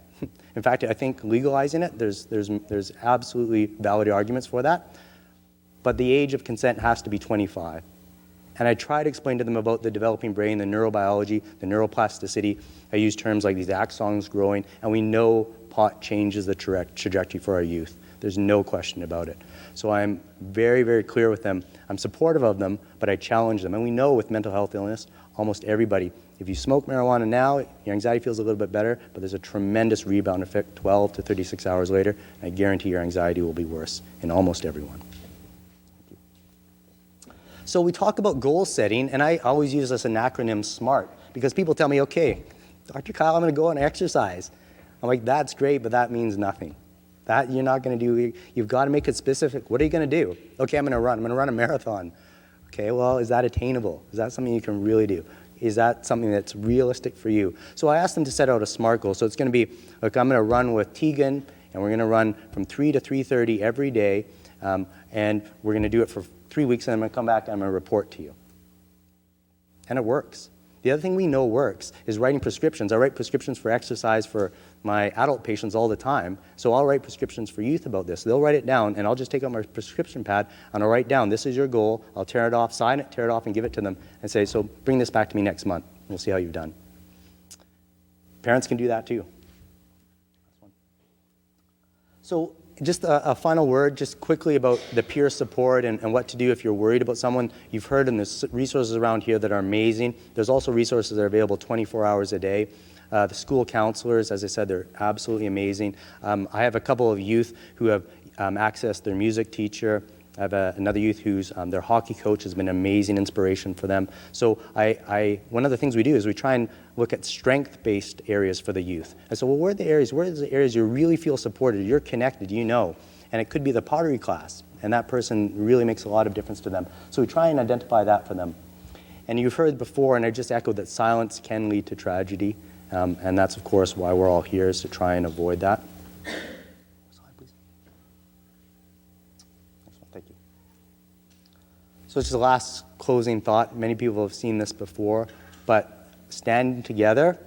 In fact, I think legalizing it, there's absolutely valid arguments for that. But the age of consent has to be 25. And I try to explain to them about the developing brain, the neurobiology, the neuroplasticity. I use terms like these axons growing, and we know pot changes the trajectory for our youth. There's no question about it. So I'm very, very clear with them. I'm supportive of them, but I challenge them. And we know with mental health illness, almost everybody, if you smoke marijuana now, your anxiety feels a little bit better, but there's a tremendous rebound effect 12 to 36 hours later, and I guarantee your anxiety will be worse in almost everyone. So we talk about goal setting, and I always use this acronym SMART, because people tell me, okay, Dr. Kyle, I'm going to go and exercise. I'm like, that's great, but that means nothing. That you're not going to do. You've got to make it specific. What are you going to do? Okay, I'm going to run. I'm going to run a marathon. Okay, well, is that attainable? Is that something you can really do? Is that something that's realistic for you? So I asked them to set out a SMART goal. So it's going to be, look, I'm going to run with Tegan, and we're going to run from 3 to 3:30 every day, and we're going to do it for 3 weeks, and I'm going to come back and I'm going to report to you. And it works. The other thing we know works is writing prescriptions. I write prescriptions for exercise for my adult patients all the time, so I'll write prescriptions for youth about this. They'll write it down, and I'll just take out my prescription pad, and I'll write down, this is your goal. I'll tear it off, sign it, tear it off, and give it to them, and say, so bring this back to me next month. We'll see how you've done. Parents can do that too. So just a final word, just quickly about the peer support and what to do if you're worried about someone. You've heard, and there's resources around here that are amazing. There's also resources that are available 24 hours a day. The school counselors, as I said, they're absolutely amazing. I have a couple of youth who have accessed their music teacher. I have another youth who's their hockey coach has been an amazing inspiration for them. So one of the things we do is we try and look at strength-based areas for the youth. And so, well, where are the areas you really feel supported, you're connected, you know? And it could be the pottery class, and that person really makes a lot of difference to them. So we try and identify that for them. And you've heard before, and I just echoed that silence can lead to tragedy. And that's, of course, why we're all here, is to try and avoid that. Thank you. So just the last closing thought. Many people have seen this before, but standing together,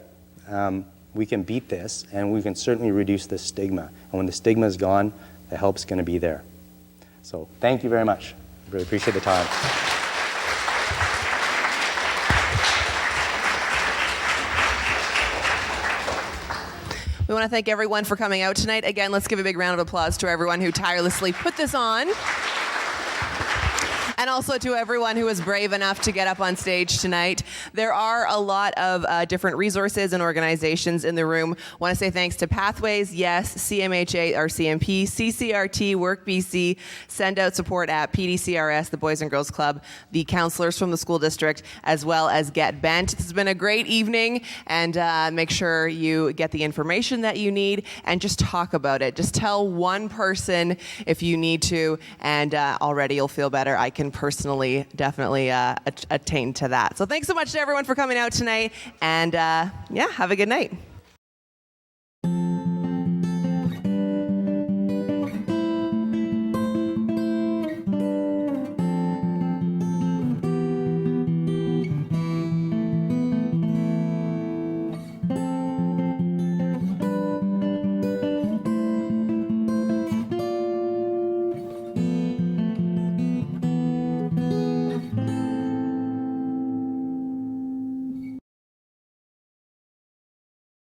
we can beat this, and we can certainly reduce the stigma. And when the stigma is gone, the help's going to be there. So thank you very much. I really appreciate the time. We want to thank everyone for coming out tonight. Again, let's give a big round of applause to everyone who tirelessly put this on. And also to everyone who was brave enough to get up on stage tonight. There are a lot of different resources and organizations in the room. I want to say thanks to Pathways, Yes, CMHA, or CMP, CCRT, Work BC, Send Out Support at PDCRS, the Boys and Girls Club, the counselors from the school district, as well as Get Bent. This has been a great evening, and make sure you get the information that you need and just talk about it. Just tell one person if you need to, and already you'll feel better. I can personally definitely attain to that. So thanks so much to everyone for coming out tonight, and yeah, have a good night.